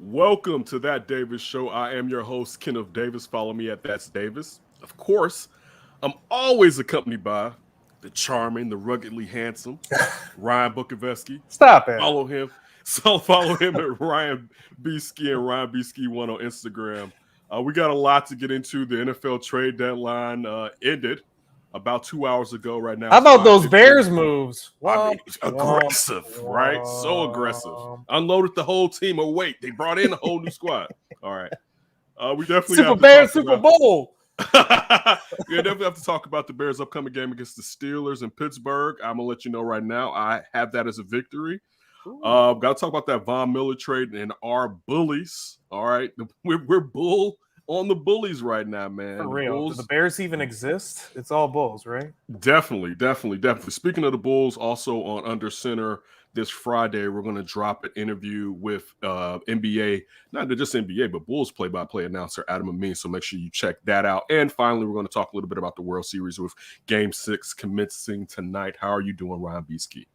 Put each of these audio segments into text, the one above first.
Welcome to That Davis Show. I am your host, Kenneth Davis. Follow me at That's Davis. Of course, I'm always accompanied by the charming, the ruggedly handsome Ryan Bukoveski. Stop it. Follow him. So follow him at Ryan B Ski and Ryan B Ski 1 on Instagram. We got a lot to get into. The NFL trade deadline ended about 2 hours ago. Right now, How it's about those 5:15. Bears moves? I mean, aggressive, right? So aggressive. Unloaded the whole team. Oh, wait, they brought in a whole new squad. All right. We definitely Super have to Bears, talk Super about, Bowl. we definitely have to talk about the Bears' upcoming game against the Steelers in Pittsburgh. I'm gonna let you know right now. I have that as a victory. Got to talk about that Von Miller trade and our bullies. All right, we're bull on the bullies right now, man. For The real. Bulls, Do the Bears even exist? It's all Bulls, right? definitely. Speaking of the Bulls, also on Under Center this Friday, we're going to drop an interview with NBA, not just NBA, but Bulls play-by-play announcer Adam Amin. So make sure you check that out. And finally, we're going to talk a little bit about the World Series with Game 6 commencing tonight. How are you doing, Ryan Beaskey?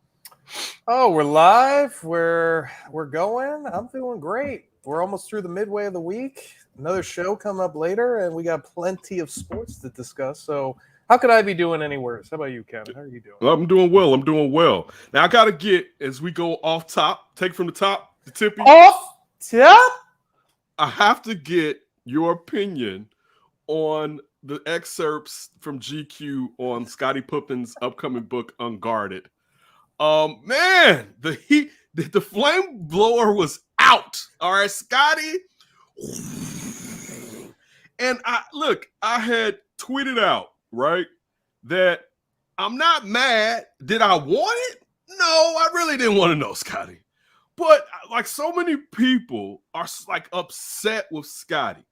Oh, we're live. We're going. I'm feeling great. We're almost through the midway of the week. Another show coming up later, and we got plenty of sports to discuss. So how could I be doing any worse? How about you, Kevin? How are you doing? I'm doing well. Now, I got to get, as we go off top, take from the top, the tippy. Off top? I have to get your opinion on the excerpts from GQ on Scottie Pippen's upcoming book, Unguarded. Man, the flame blower was out. All right, Scottie. And I had tweeted out, right, that I'm not mad. Did I want it? No, I really didn't want to know, Scottie. But like so many people are like upset with Scottie.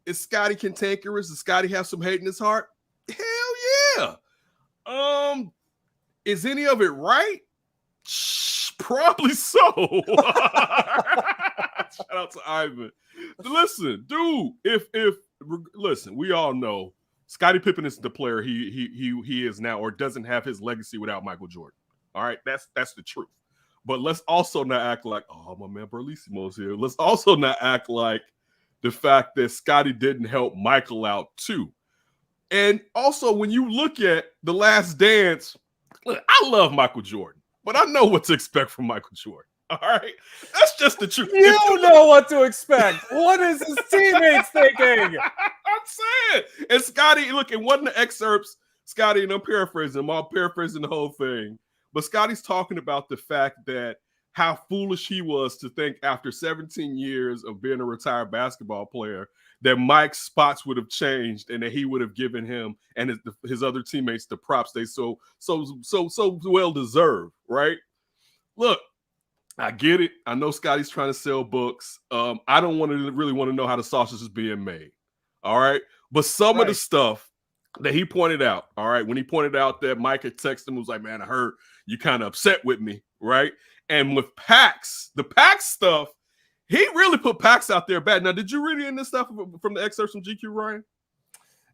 Is Scottie cantankerous? Does Scottie have some hate in his heart? Hell yeah. Is any of it right? Probably so. Shout out to Ivan. Listen, dude, if listen, we all know Scottie Pippen is the player he is now, or doesn't have his legacy without Michael Jordan. All right, that's the truth. But let's also not act like, oh, my man Berlissimo's here. Let's also not act like the fact that Scottie didn't help Michael out too. And also, when you look at The Last Dance, look, I love Michael Jordan, but I know what to expect from Michael Jordan. All right, that's just the truth. You know what to expect. What is his teammates thinking? I'm saying. And Scottie, look, in one of the excerpts, Scottie, and I'm paraphrasing the whole thing, but Scottie's talking about the fact that how foolish he was to think after 17 years of being a retired basketball player that Mike's spots would have changed and that he would have given him and his other teammates the props they so well deserve, right? Look, I get it. I know Scottie's trying to sell books. I don't really want to know how the sausage is being made. All right. But some of the stuff that he pointed out, all right, when he pointed out that Mike had texted him, was like, man, I heard you kind of upset with me, right? And with Pax, the Pax stuff, he really put Pax out there bad. Now, did you read any of this stuff from the excerpts from GQ, Ryan?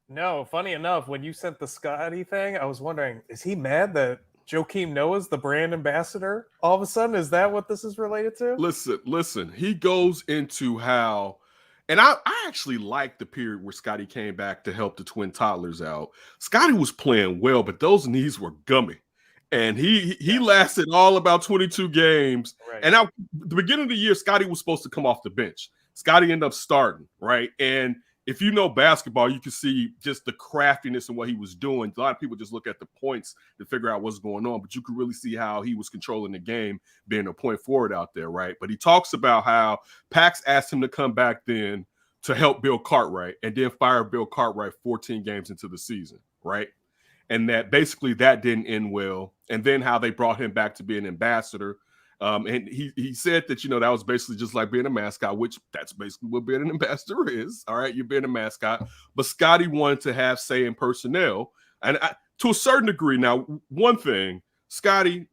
No, funny enough, when you sent the Scottie thing, I was wondering, is he mad that Joakim Noah's the brand ambassador all of a sudden? Is that what this is related to? Listen. He goes into how, and I actually liked the period where Scottie came back to help the twin toddlers out. Scottie was playing well, but those knees were gummy. And he lasted all about 22 games. Right. And at the beginning of the year, Scottie was supposed to come off the bench. Scottie ended up starting, right? And if you know basketball, you can see just the craftiness and what he was doing. A lot of people just look at the points to figure out what's going on, but you could really see how he was controlling the game, being a point forward out there, right? But he talks about how Pax asked him to come back then to help Bill Cartwright and then fire Bill Cartwright 14 games into the season, right? And that basically that didn't end well. And then how they brought him back to be an ambassador. And he said that, that was basically just like being a mascot, which that's basically what being an ambassador is. All right, you're being a mascot. But Scottie wanted to have say in personnel. And to a certain degree, now, one thing, Scottie,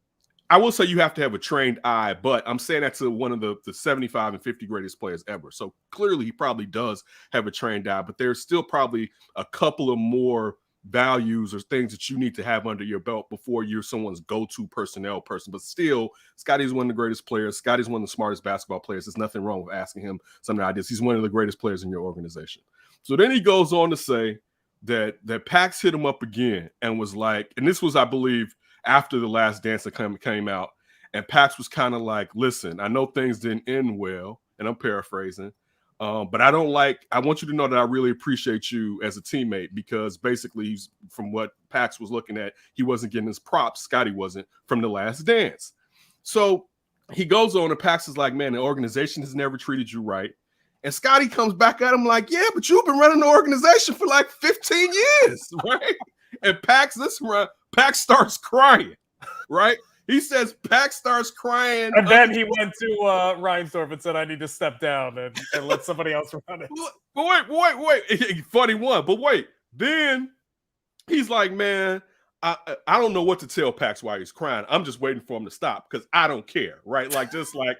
I will say you have to have a trained eye, but I'm saying that to one of the 75 and 50 greatest players ever. So clearly he probably does have a trained eye, but there's still probably a couple of more values or things that you need to have under your belt before you're someone's go-to personnel person. But still, Scottie's one of the greatest players. Scottie's one of the smartest basketball players. There's nothing wrong with asking him some ideas. He's one of the greatest players in your organization. So then he goes on to say that Pax hit him up again and was like, and this was, I believe, after The Last Dance that came out, and Pax was kind of like, listen, I know things didn't end well, and I'm paraphrasing, but I want you to know that I really appreciate you as a teammate, because basically, from what Pax was looking at, he wasn't getting his props. Scottie wasn't from The Last Dance. So he goes on, and Pax is like, man, the organization has never treated you right. And Scottie comes back at him like, yeah, but you've been running the organization for like 15 years, right? And Pax starts crying, right? He says Pax starts crying. And then he went to Reinsdorf and said, I need to step down and let somebody else run it. But wait. Funny one. But wait. Then he's like, man, I don't know what to tell Pax why he's crying. I'm just waiting for him to stop because I don't care, right? Like, just like,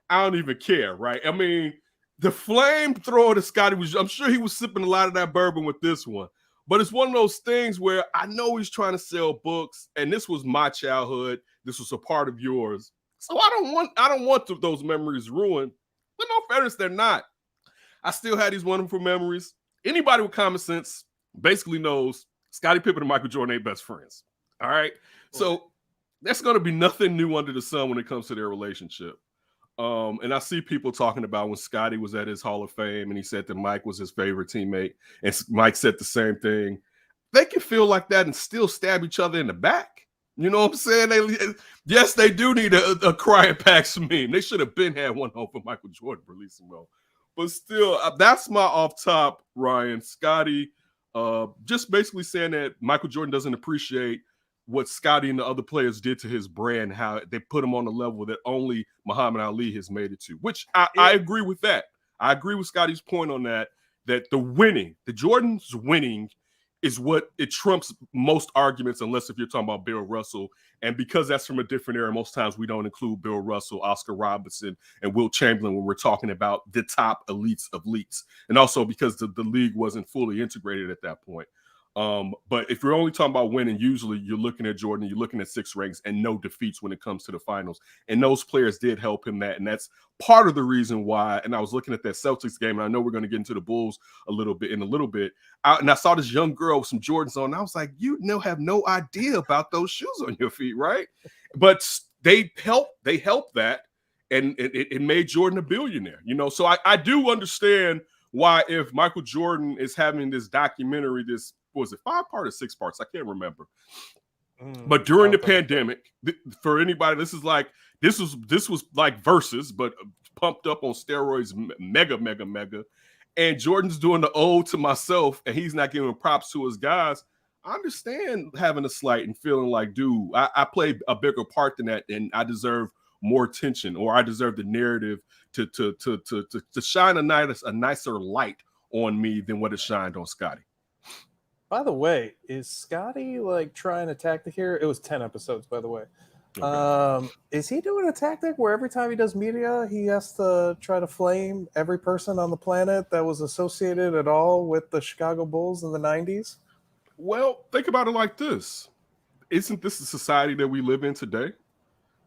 I don't even care, right? I mean, the flamethrower to Scottie I'm sure he was sipping a lot of that bourbon with this one. But it's one of those things where I know he's trying to sell books, and this was my childhood. This was a part of yours. So I don't want those memories ruined. But no fairness, they're not. I still had these wonderful memories. Anybody with common sense basically knows Scottie Pippen and Michael Jordan ain't best friends. All right. So there's going to be nothing new under the sun when it comes to their relationship. And I see people talking about when Scottie was at his Hall of Fame and he said that Mike was his favorite teammate, and Mike said the same thing. They can feel like that and still stab each other in the back. You know what I'm saying? Yes, they do need a crying Pax meme. They should have been had one home for Michael Jordan releasing well. But still, that's my off top, Ryan. Scottie just basically saying that Michael Jordan doesn't appreciate what Scottie and the other players did to his brand, how they put him on a level that only Muhammad Ali has made it to, which I agree with that. I agree with Scottie's point on that the Jordan's winning is what it trumps most arguments, unless if you're talking about Bill Russell. And because that's from a different era, most times we don't include Bill Russell, Oscar Robertson, and Wilt Chamberlain when we're talking about the top elites of elites. And also because the league wasn't fully integrated at that point. But if you're only talking about winning, usually you're looking at Jordan, you're looking at 6 rings and no defeats when it comes to the finals. And those players did help him that. And that's part of the reason why. And I was looking at that Celtics game, and I know we're going to get into the Bulls a little bit. And I saw this young girl with some Jordans on. And I was like, you have no idea about those shoes on your feet, right? But they helped that. And it made Jordan a billionaire, So I do understand why, if Michael Jordan is having this documentary, was it 5-part or 6 parts? I can't remember. But during the pandemic, for anybody, this was like Versus, but pumped up on steroids, mega. And Jordan's doing the ode to myself, and he's not giving props to his guys. I understand having a slight and feeling like, dude, I played a bigger part than that, and I deserve more attention, or I deserve the narrative to shine a nicer light on me than what it shined on Scottie. By the way, is Scottie like trying a tactic here? It was 10 episodes, by the way. Okay. Is he doing a tactic where every time he does media, he has to try to flame every person on the planet that was associated at all with the Chicago Bulls in the 90s? Well, think about it like this. Isn't this the society that we live in today?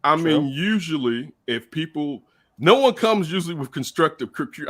I mean, usually if people... No one comes usually with constructive criticism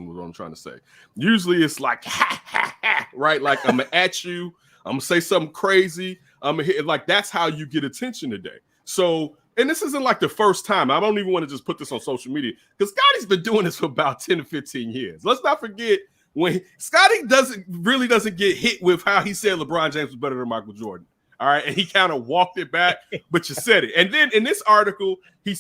is what I'm trying to say. Usually it's like, ha, ha, ha, right? Like, I'm going to at you. I'm going to say something crazy. I'm going to hit. Like, that's how you get attention today. So, and this isn't like the first time. I don't even want to just put this on social media, because Scottie's been doing this for about 10 to 15 years. Let's not forget when Scottie doesn't get hit with how he said LeBron James was better than Michael Jordan. All right. And he kind of walked it back, but you said it. And then in this article, he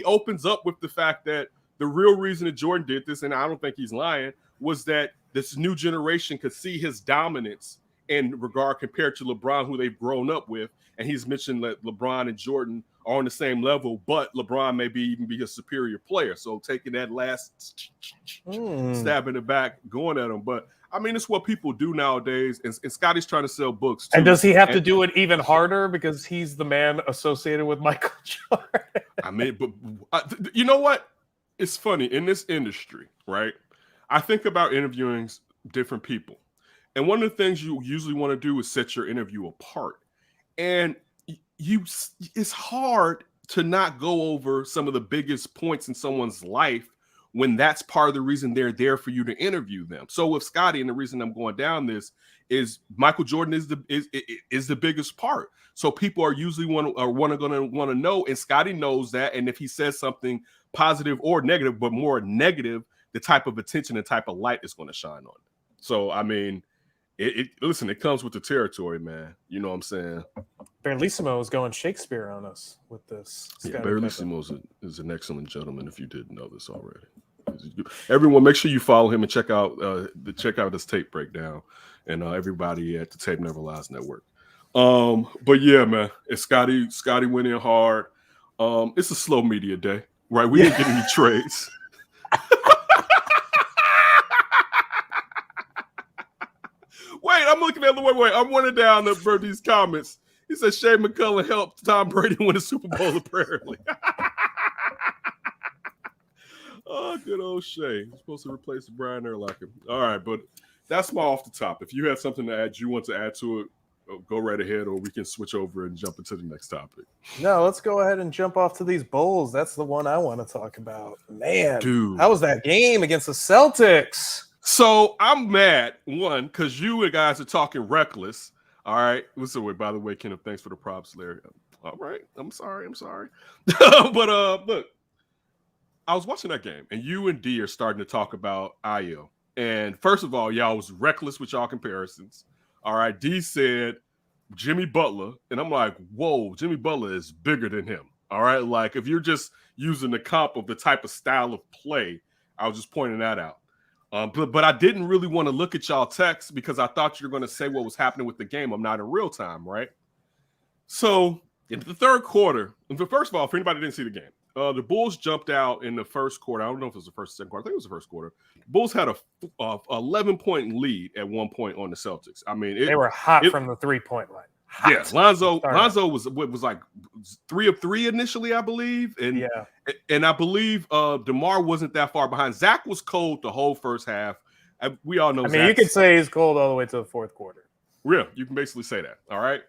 opens up with the fact that the real reason that Jordan did this, and I don't think he's lying, was that this new generation could see his dominance in regard compared to LeBron, who they've grown up with. And he's mentioned that LeBron and Jordan are on the same level, but LeBron may even be a superior player. So taking that last stab in the back, going at him. But I mean, it's what people do nowadays, and Scottie's trying to sell books too. And does he have to do it even harder because he's the man associated with Michael Jordan? I mean, but you know what? It's funny in this industry, right? I think about interviewing different people, And one of the things you usually want to do is set your interview apart. And it's hard to not go over some of the biggest points in someone's life when that's part of the reason they're there for you to interview them. So with Scottie, and the reason I'm going down this is Michael Jordan is the biggest part. So people are usually going to want to know, and Scottie knows that. And if he says something positive or negative, but more negative, the type of attention and type of light is going to shine on it. So I mean, listen, it comes with the territory, man. You know what I'm saying? Barrelissimo is going Shakespeare on us with this. Yeah, Barrelissimo is an excellent gentleman. If you didn't know this already, everyone, make sure you follow him and check out this tape breakdown, and everybody at the Tape Never Lies Network. But yeah, man, it's Scottie went in hard. It's a slow media day, right? We didn't get any trades. Wait, I'm looking at the way. I'm running down these comments. He said Shea McCullough helped Tom Brady win a Super Bowl, apparently. Oh, good old Shea. He's supposed to replace Brian Urlacher. All right, but that's my off the top. If you have something to add, you want to add to it, go right ahead, or we can switch over and jump into the next topic. No, let's go ahead and jump off to these Bulls. That's the one I want to talk about. Man, dude, how was that game against the Celtics? So I'm mad, one, because you guys are talking reckless. All right. So, by the way, Kenneth, thanks for the props, Larry. All right. I'm sorry. But look, I was watching that game, and you and D are starting to talk about Ayo. And first of all, y'all was reckless with y'all comparisons. All right. D said Jimmy Butler, and I'm like, whoa, Jimmy Butler is bigger than him. All right. Like, if you're just using the comp of the type of style of play, I was just pointing that out. But I didn't really want to look at y'all texts because I thought you were going to say what was happening with the game. I'm not in real time, right? So in the third quarter, first of all, for anybody who didn't see the game, the Bulls jumped out in the first quarter. I don't know if it was the first or second quarter. I think it was the first quarter. The Bulls had a 11-point lead at one point on the Celtics. I mean, they were hot from the 3-point line. Hot. Yeah, Lonzo was 3 of 3 initially, I believe, and I believe DeMar wasn't that far behind. Zach was cold the whole first half. We all know. I mean, you could say he's cold all the way to the fourth quarter. Yeah, you can basically say that. All right.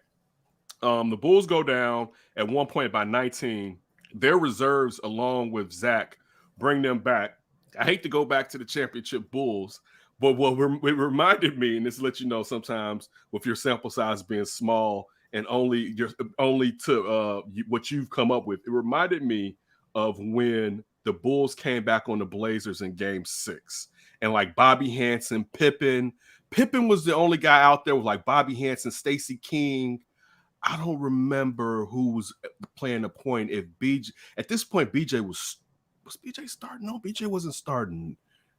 The Bulls go down at one point by 19. Their reserves, along with Zach, bring them back. I hate to go back to the championship Bulls. But what it reminded me, and this lets you know sometimes with your sample size being small and only to what you've come up with, it reminded me of when the Bulls came back on the Blazers in Game 6, and like Bobby Hansen, Pippen was the only guy out there with like Bobby Hansen, Stacey King. I don't remember who was playing the point. If BJ at this point, BJ was BJ starting? No, BJ wasn't starting.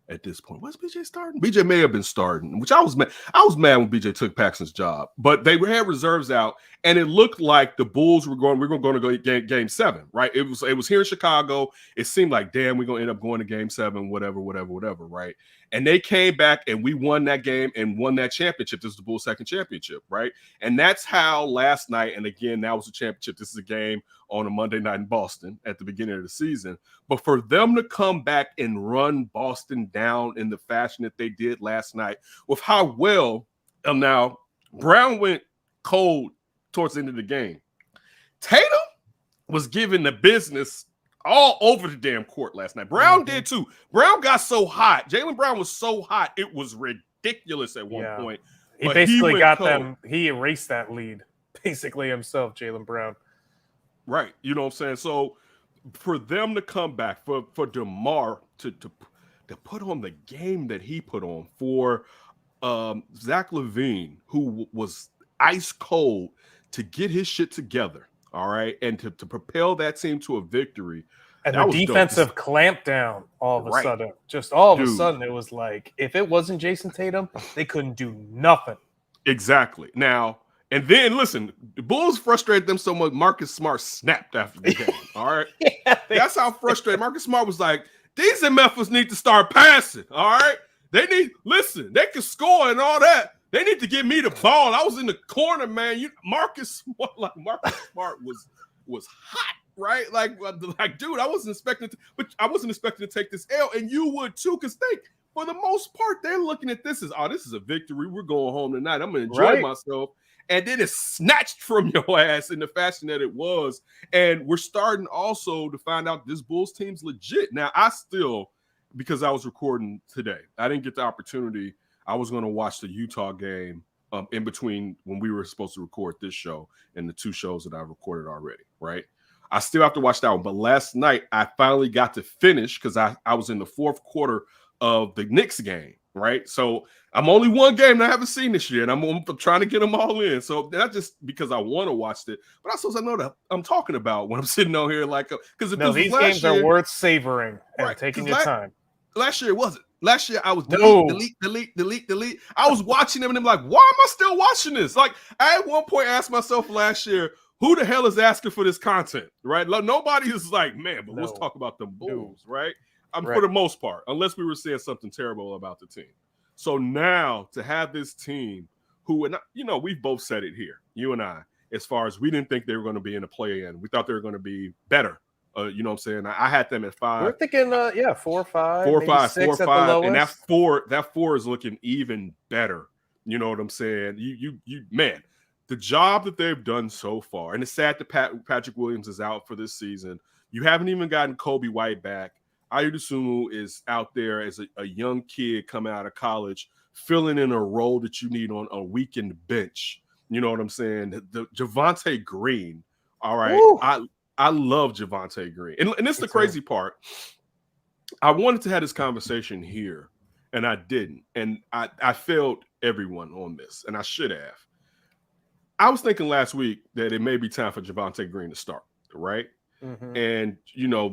At this point, was BJ starting? BJ may have been starting, which I was mad. I was mad when BJ took Paxson's job, but they had reserves out, and it looked like the Bulls were going. We were going to go game 7, right? It was here in Chicago. It seemed like, damn, we're going to end up going to game 7, whatever, right? And they came back, and we won that game and won that championship. This is the Bulls' second championship, right? And that's how last night, and again, that was a championship. This is a game on a Monday night in Boston at the beginning of the season. But for them to come back and run Boston down in the fashion that they did last night, with how well now Brown went cold towards the end of the game. Tatum was giving the business all over the damn court last night. Brown did too. Brown got so hot. Jaylen Brown was so hot, it was ridiculous at one point. He basically got them. He erased that lead basically himself, Jaylen Brown. Right. You know what I'm saying? So for them to come back, for DeMar to put on the game that he put on, for Zach LaVine, who was ice cold, to get his shit together, all right, and to propel that team to a victory. And the defensive clampdown all of a sudden. Just all of a sudden, it was like, if it wasn't Jason Tatum, they couldn't do nothing. Exactly. Now, and then, listen, the Bulls frustrated them so much, Marcus Smart snapped after the game, all right? That's how frustrated. Marcus Smart was like, these in Memphis need to start passing, all right? They can score and all that. They need to give me the ball. I was in the corner, man. Marcus Smart was hot, right? Like, dude, I wasn't expecting to take this L, and you would too, because for the most part, they're looking at this as, oh, this is a victory. We're going home tonight. I'm going to enjoy Right. myself. And then it's snatched from your ass in the fashion that it was. And we're starting also to find out this Bulls team's legit. Now, I still, because I was recording today, I didn't get the opportunity. I was going to watch the Utah game in between when we were supposed to record this show and the 2 shows that I recorded already, right? I still have to watch that one. But last night, I finally got to finish because I was in the 4th quarter of the Knicks game, right? So I'm only one game that I haven't seen this year, and I'm trying to get them all in. So not just because I want to watch it, but also I know that I'm talking about when I'm sitting on here, like, because if these games are worth savoring and taking your time. Last year it wasn't. Last year I was delete. I was watching them and I'm like, why am I still watching this? Like, I at one point asked myself last year, who the hell is asking for this content, right? Nobody is like, man, but let's talk about the Bulls, right? For the most part, unless we were saying something terrible about the team. So now to have this team who, and we've both said it here, you and I, as far as we didn't think they were going to be in a play-in. We thought they were going to be better. You know what I'm saying? I had them at 5. We're thinking, 4 or 5. 4 or 5, 6 4 or at the 5. lowest. And that 4 is looking even better. You know what I'm saying? You man, the job that they've done so far, and it's sad that Patrick Williams is out for this season. You haven't even gotten Kobe White back. Ayu Dosunmu is out there as a young kid coming out of college, filling in a role that you need on a weekend bench. You know what I'm saying? The Javonte Green. All right. Woo. I love Javonte Green. And this is the crazy part. I wanted to have this conversation here, and I didn't. And I failed everyone on this, and I should have. I was thinking last week that it may be time for Javonte Green to start, right? Mm-hmm. And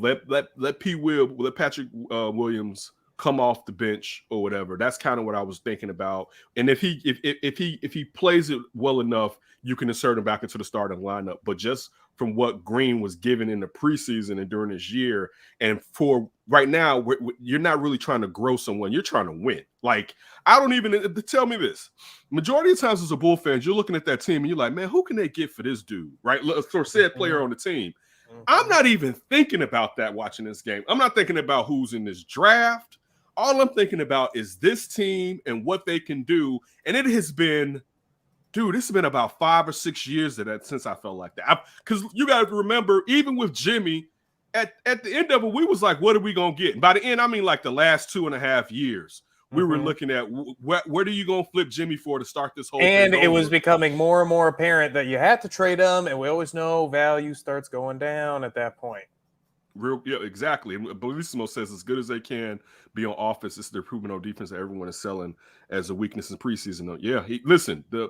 let Patrick Williams come off the bench or whatever. That's kind of what I was thinking about. And if he plays it well enough, you can insert him back into the starting lineup. But just from what Green was given in the preseason and during this year, and for right now, you're not really trying to grow someone. You're trying to win. Like, I don't even tell me this. Majority of times as a Bull fan, you're looking at that team and you're like, man, who can they get for this dude, right? For said player on the team. I'm not even thinking about that watching this game. I'm not thinking about who's in this draft. All I'm thinking about is this team and what they can do. And it has been, dude, it's been about 5 or 6 years since I felt like that. Because you got to remember, even with Jimmy, at the end of it, we was like, what are we going to get? And by the end, I mean like the last 2.5 years. We were looking at what are you going to flip Jimmy for to start this whole thing? And it was becoming more and more apparent that you had to trade him, and we always know value starts going down at that point. Yeah, exactly. And Bellissimo says as good as they can be on offense, it's their proven on defense that everyone is selling as a weakness in preseason. Yeah, listen, the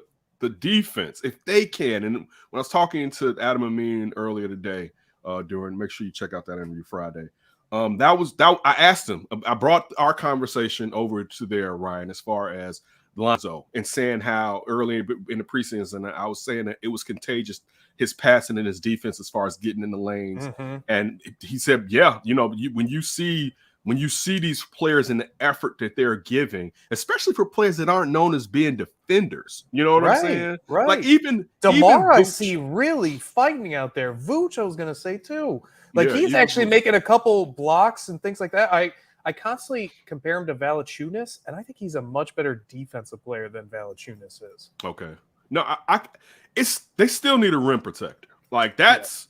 defense, if they can, and when I was talking to Adam Amin earlier today, make sure you check out that interview Friday. I asked him, I brought our conversation over to there, Ryan, as far as Lonzo and saying how early in the preseason, I was saying that it was contagious, his passing and his defense as far as getting in the lanes. And he said, yeah, when you see these players and the effort that they're giving, especially for players that aren't known as being defenders, you know what I'm saying? Right. Like even DeMar, I see really fighting out there. Vooch, I was going to say too. Like he's actually making a couple blocks and things like that. I constantly compare him to Valanciunas, and I think he's a much better defensive player than Valanciunas is. Okay. No, they still need a rim protector. Like that's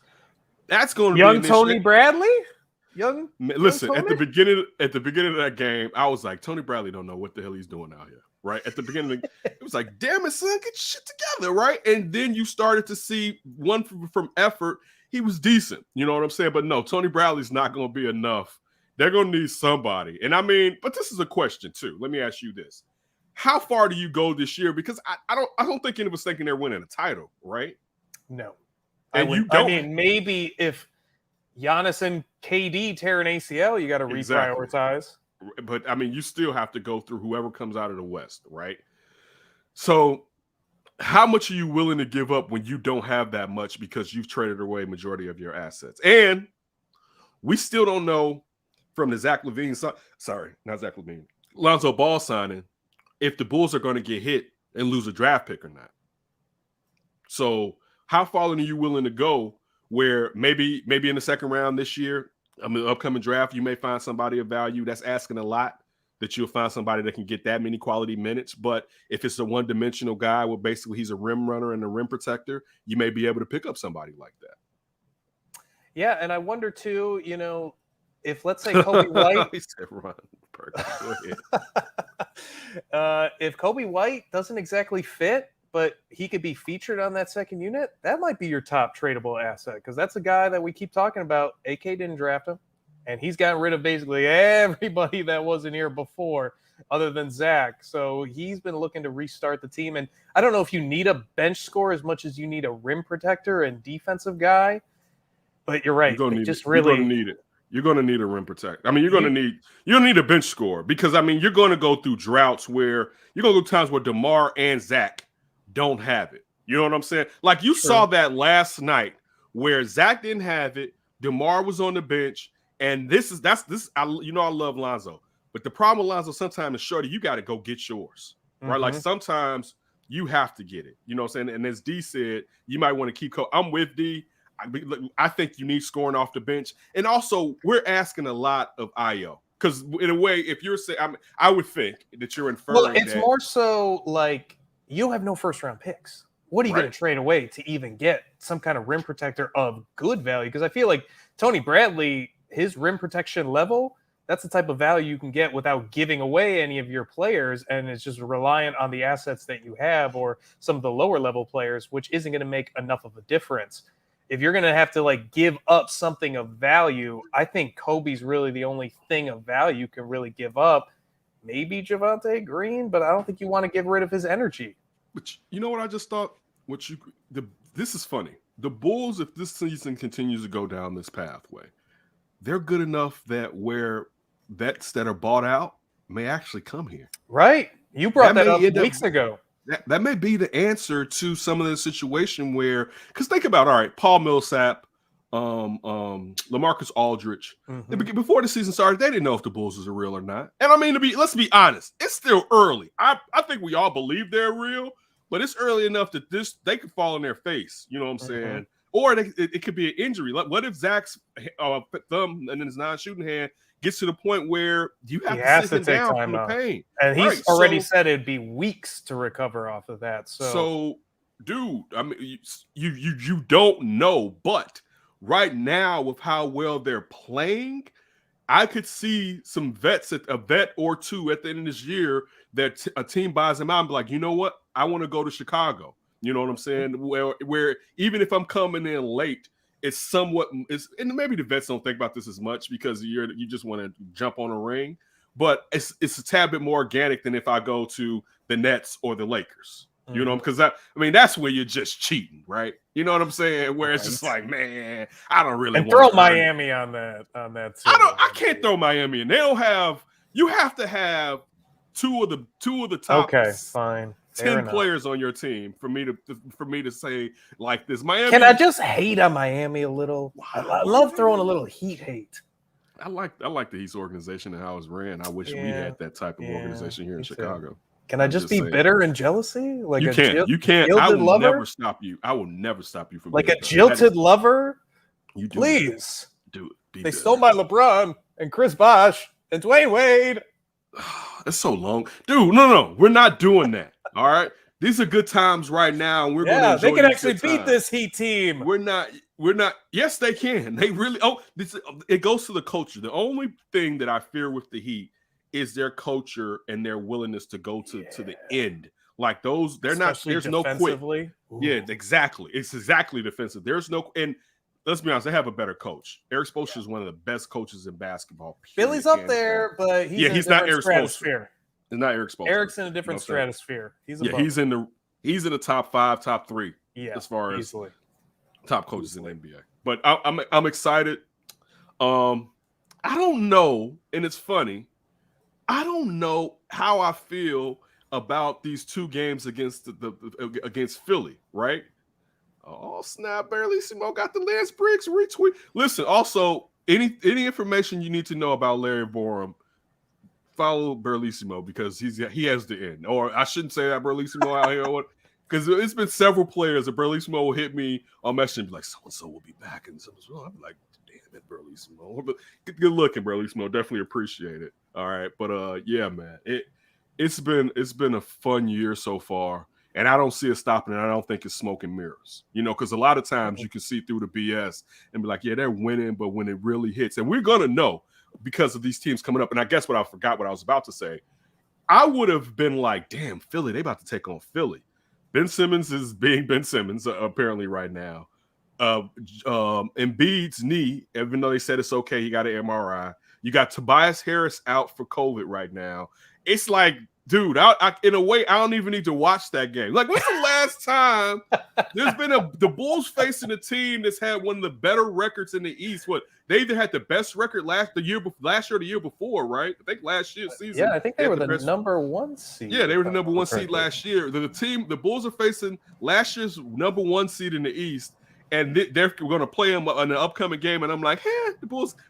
going to young be Tony Bradley. Listen, at the beginning of that game, I was like, Tony Bradley don't know what the hell he's doing out here, right? At the beginning, it was like, damn it, son, get shit together, right? And then you started to see one from effort. He was decent, you know what I'm saying? But no, Tony Bradley's not going to be enough. They're going to need somebody. And I mean, but this is a question too. Let me ask you this: how far do you go this year? Because I don't think any of us thinking they're winning a title, right? No, and I mean, maybe if Giannis and KD tear an ACL, you got to reprioritize. But I mean, you still have to go through whoever comes out of the West, right? So how much are you willing to give up when you don't have that much because you've traded away majority of your assets? And we still don't know from the Lonzo Ball signing, if the Bulls are going to get hit and lose a draft pick or not. So how far are you willing to go where maybe in the second round this year, I mean, upcoming draft, you may find somebody of value that's asking a lot that you'll find somebody that can get that many quality minutes. But if it's a one-dimensional guy where basically he's a rim runner and a rim protector, you may be able to pick up somebody like that. Yeah, and I wonder too, if let's say Kobe White, he said Ron Perkins. Go ahead. if Kobe White doesn't exactly fit, but he could be featured on that second unit, that might be your top tradable asset, because that's a guy that we keep talking about. AK didn't draft him, and he's gotten rid of basically everybody that wasn't here before other than Zach. So he's been looking to restart the team. And I don't know if you need a bench scorer as much as you need a rim protector and defensive guy, but you're right. You're going to need it. You're going to need a rim protector. I mean, you're going to need a bench scorer, because, I mean, you're going to go through droughts where you're going to go times where DeMar and Zach don't have it. You know what I'm saying? Like you saw that last night where Zach didn't have it. DeMar was on the bench. And I love Lonzo, but the problem with Lonzo sometimes is, shorty, you got to go get yours, right? Like sometimes you have to get it, you know what I'm saying? And as D said, you might want to keep I'm with D. I think you need scoring off the bench. And also, we're asking a lot of Io, because in a way, if you're saying, I would think that you're inferring. Well, it's more so like you have no first round picks. What are you going to trade away to even get some kind of rim protector of good value? Because I feel like Tony Bradley, his rim protection level, that's the type of value you can get without giving away any of your players, and it's just reliant on the assets that you have or some of the lower level players, which isn't going to make enough of a difference. If you're going to have to like give up something of value, I think Kobe's really the only thing of value you can really give up. Maybe Javonte Green, but I don't think you want to get rid of his energy. But you know what I just thought? This is funny. The Bulls, if this season continues to go down this pathway, they're good enough that where vets that are bought out may actually come here. Right. You brought that up weeks ago. That may be the answer to some of the situation where, because think about, all right, Paul Millsap, LaMarcus Aldridge. Before the season started, they didn't know if the Bulls was real or not. And I mean, let's be honest, it's still early. I think we all believe they're real, but it's early enough that they could fall in their face. You know what I'm saying? Or it could be an injury. Like, what if Zach's thumb and his non-shooting hand gets to the point where you have to sit him down from the pain? And he's already said it'd be weeks to recover off of that. So dude, I mean, you don't know, but right now with how well they're playing, I could see some a vet or two at the end of this year that a team buys them out and be like, you know what? I want to go to Chicago. You know what I'm saying? Where even if I'm coming in late, it's somewhat, and maybe the vets don't think about this as much because you just want to jump on a ring, but it's a tad bit more organic than if I go to the Nets or the Lakers. You know, because I mean that's where you're just cheating, right? You know what I'm saying? Where it's just like, man, I don't really want to throw Miami on that. I can't throw Miami in. They don't have. You have to have two of the top. Okay, fine. 10 players on your team for me to say like this. Miami. Can I just hate on Miami a little? I love throwing a little Heat hate. I like the Heat's organization and how it's ran. I wish we had that type of organization here in Chicago. Can I just be bitter and jealousy? Like you can't. I will never stop you. I will never stop you from like a jilted lover. You do please do it. They stole my LeBron and Chris Bosh and Dwayne Wade. That's so long, dude. No, we're not doing that. All right, these are good times right now, and we're going to enjoy. They can actually beat this Heat team. We're not. Yes, they can. They really. It goes to the culture. The only thing that I fear with the Heat is their culture and their willingness to go to the end. Like those, they're especially not. There's no quit. Ooh. Yeah, exactly. It's exactly defensive. There's no and. Let's be honest, they have a better coach. Eric Spoelstra is one of the best coaches in basketball. Billy's up there, but he's not Eric Spoelstra. It's not Eric Spoelstra. Eric's in a different stratosphere. He's in the top 5, top 3. Yeah, as far as top coaches in the NBA. But I'm excited. I don't know, and it's funny. I don't know how I feel about these two games against against Philly, right? Oh snap! Barlissimo got the Lance Briggs retweet. Listen, also any information you need to know about Larry Borum, follow Barlissimo because he has the end. Or I shouldn't say that Barlissimo out here, because it's been several players that Barlissimo will hit me on Messenger and be like, so and so will be back, and so I'm like, damn, commitment, Burlesimo. Good looking, Burlesimo. Definitely appreciate it. All right, but yeah, man, it's been a fun year so far, and I don't see it stopping. And I don't think it's smoke and mirrors, because a lot of times you can see through the BS and be like, yeah, they're winning, but when it really hits, and we're gonna know because of these teams coming up. And I guess I forgot what I was about to say. I would have been like, damn, Philly, they about to take on Philly. Ben Simmons is being Ben Simmons apparently right now. Embiid's knee, even though they said it's okay, he got an MRI. You got Tobias Harris out for COVID right now. It's like, dude, in a way, I don't even need to watch that game. Like, when's the last time there's been the Bulls facing a team that's had one of the better records in the East? What, they either had the best record last year or the year before, right? I think last year's season. Yeah, I think they were the number one seed. Yeah, they were the number one seed last year. The Bulls are facing last year's number one seed in the East, and they're going to play them in the upcoming game. And I'm like, the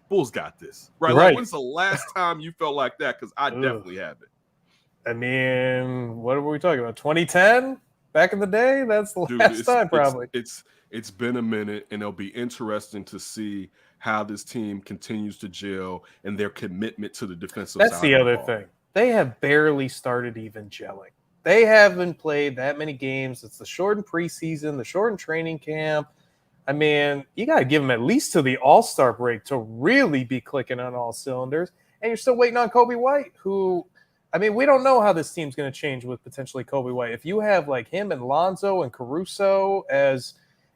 Bulls got this, right? Like, when's the last time you felt like that? Because I definitely haven't. I mean, what were we talking about? 2010 back in the day? That's the last time, probably. It's been a minute, and it'll be interesting to see how this team continues to gel and their commitment to the defensive side. That's the other thing. They have barely started even gelling. They haven't played that many games. It's the shortened preseason, the shortened training camp. I mean, you got to give them at least to the All-Star break to really be clicking on all cylinders. And you're still waiting on Kobe White, who, I mean, we don't know how this team's going to change with potentially Kobe White. If you have like him and Lonzo and Caruso as,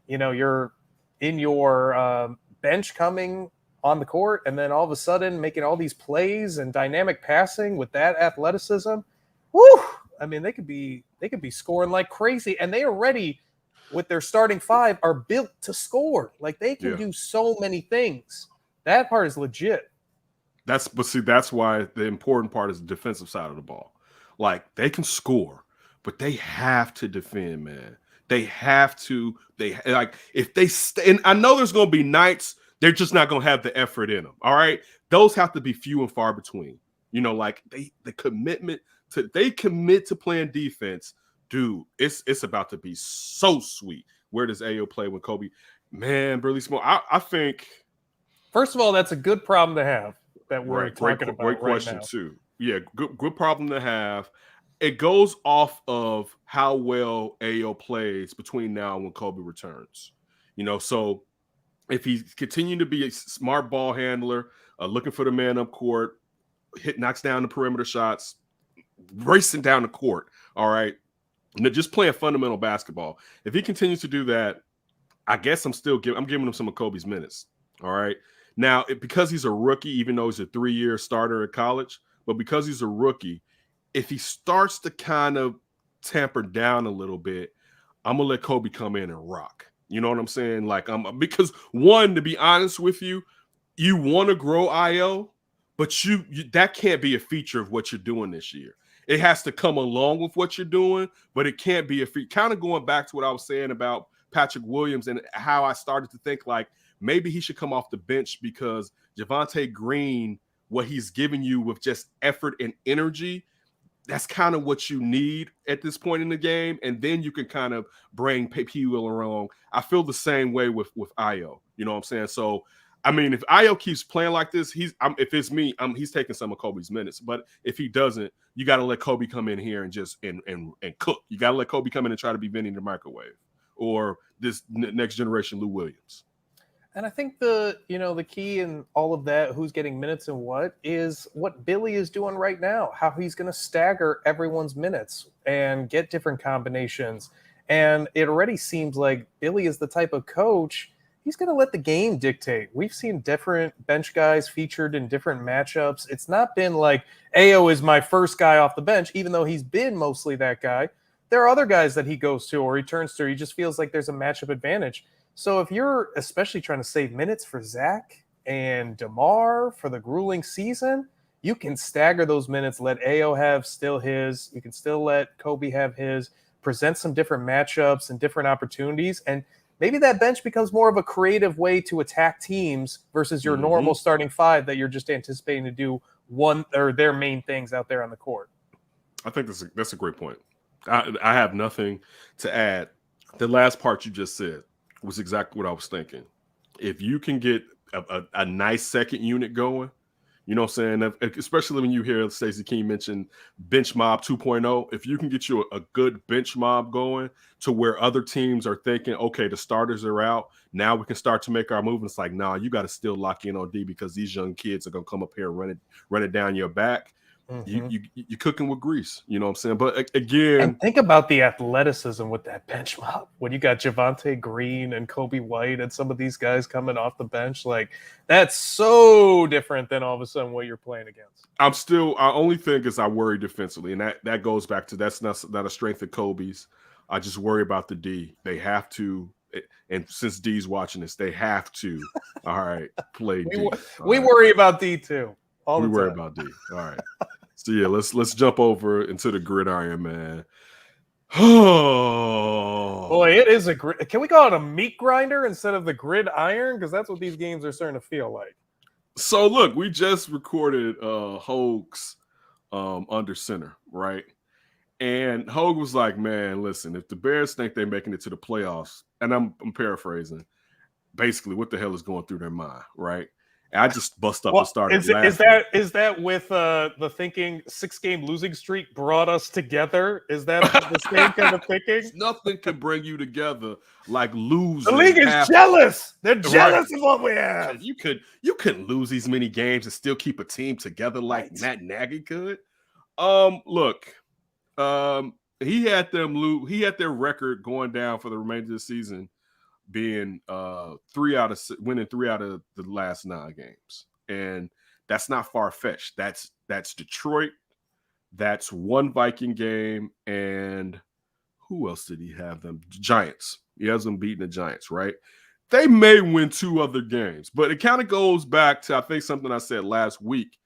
you're in your bench coming on the court, and then all of a sudden making all these plays and dynamic passing with that athleticism, whoo! I mean, they could be scoring like crazy, and they already, with their starting five, are built to score. Like, they can do so many things. That part is legit. That's why the important part is the defensive side of the ball. Like, they can score, but they have to defend, man. They have to. If they stay, and I know there's going to be nights they're just not going to have the effort in them. All right, those have to be few and far between. They commit to playing defense, dude. It's about to be so sweet. Where does Ayo play when Kobe? Man, Burlesimo, I think. First of all, that's a good problem to have. That we're talking about. Great question right now. too. Yeah, good problem to have. It goes off of how well Ayo plays between now and when Kobe returns. So if he continues to be a smart ball handler, looking for the man up court, knocks down the perimeter shots, racing down the court, all right, and just playing fundamental basketball. If he continues to do that, I guess I'm giving him some of Kobe's minutes. All right. Now, because he's a rookie, even though he's a 3-year starter at college, but because he's a rookie, if he starts to kind of tamper down a little bit, I'm gonna let Kobe come in and rock. You know what I'm saying? Like, because one, to be honest with you, you want to grow Ayo, but you that can't be a feature of what you're doing this year. It has to come along with what you're doing, but it can't be a feature. Kind of going back to what I was saying about Patrick Williams and how I started to think like maybe he should come off the bench because Javonte Green, what he's giving you with just effort and energy, that's kind of what you need at this point in the game. And then you can kind of bring P. Will along. I feel the same way with Ayo. You know what I'm saying? So, I mean, if Ayo keeps playing like this, if it's me, he's taking some of Kobe's minutes. But if he doesn't, you got to let Kobe come in here and just and cook. You got to let Kobe come in and try to be Vinny in the microwave or this next generation Lou Williams. And I think the key in all of that, who's getting minutes and what, is what Billy is doing right now, how he's going to stagger everyone's minutes and get different combinations. And it already seems like Billy is the type of coach, he's going to let the game dictate. We've seen different bench guys featured in different matchups. It's not been like Ayo is my first guy off the bench, even though he's been mostly that guy. There are other guys that he goes to or he turns to. He just feels like there's a matchup advantage. So if you're especially trying to save minutes for Zach and DeMar for the grueling season, you can stagger those minutes, let Ayo have still his. You can still let Kobe have his, present some different matchups and different opportunities. And maybe that bench becomes more of a creative way to attack teams versus your normal starting five that you're just anticipating to do one or their main things out there on the court. I think that's a great point. I have nothing to add. The last part you just said was exactly what I was thinking. If you can get a nice second unit going. You know what I'm saying? Especially when you hear Stacey King mention bench mob 2.0. If you can get you a good bench mob going to where other teams are thinking, okay, the starters are out. Now we can start to make our movements. Like, nah, you got to still lock in on D because these young kids are going to come up here and run it down your back. You're cooking with grease. You know what I'm saying? But again. And think about the athleticism with that bench mob. When you got Javonte Green and Kobe White and some of these guys coming off the bench, like that's so different than all of a sudden what you're playing against. I only think is I worry defensively. And that goes back to that's not a strength of Kobe's. I just worry about the D. They have to, and since D's watching this, they have to, all right, play D. We worry about D too. We worry about D. All right. So yeah, let's jump over into the gridiron, man. Oh boy, it is a grid. Can we call it a meat grinder instead of the gridiron? Because that's what these games are starting to feel like. So look, we just recorded Hogue's under center, right? And Hogue was like, "Man, listen, if the Bears think they're making it to the playoffs," and I'm paraphrasing, basically, what the hell is going through their mind, right? And I just bust up and started laughing. Is that with the thinking 6-game losing streak brought us together? Is that the same kind of thinking? Nothing can bring you together like losing. The league is jealous. They're jealous of what we have. You couldn't lose these many games and still keep a team together like Matt Nagy could. Look, he had their record going down for the remainder of the season being winning 3 out of the last 9 games. And that's not far-fetched. That's Detroit. That's one Viking game. And who else did he have them? Giants. He has them beating the Giants, right? They may win 2 other games, but it kind of goes back to, I think, something I said last week.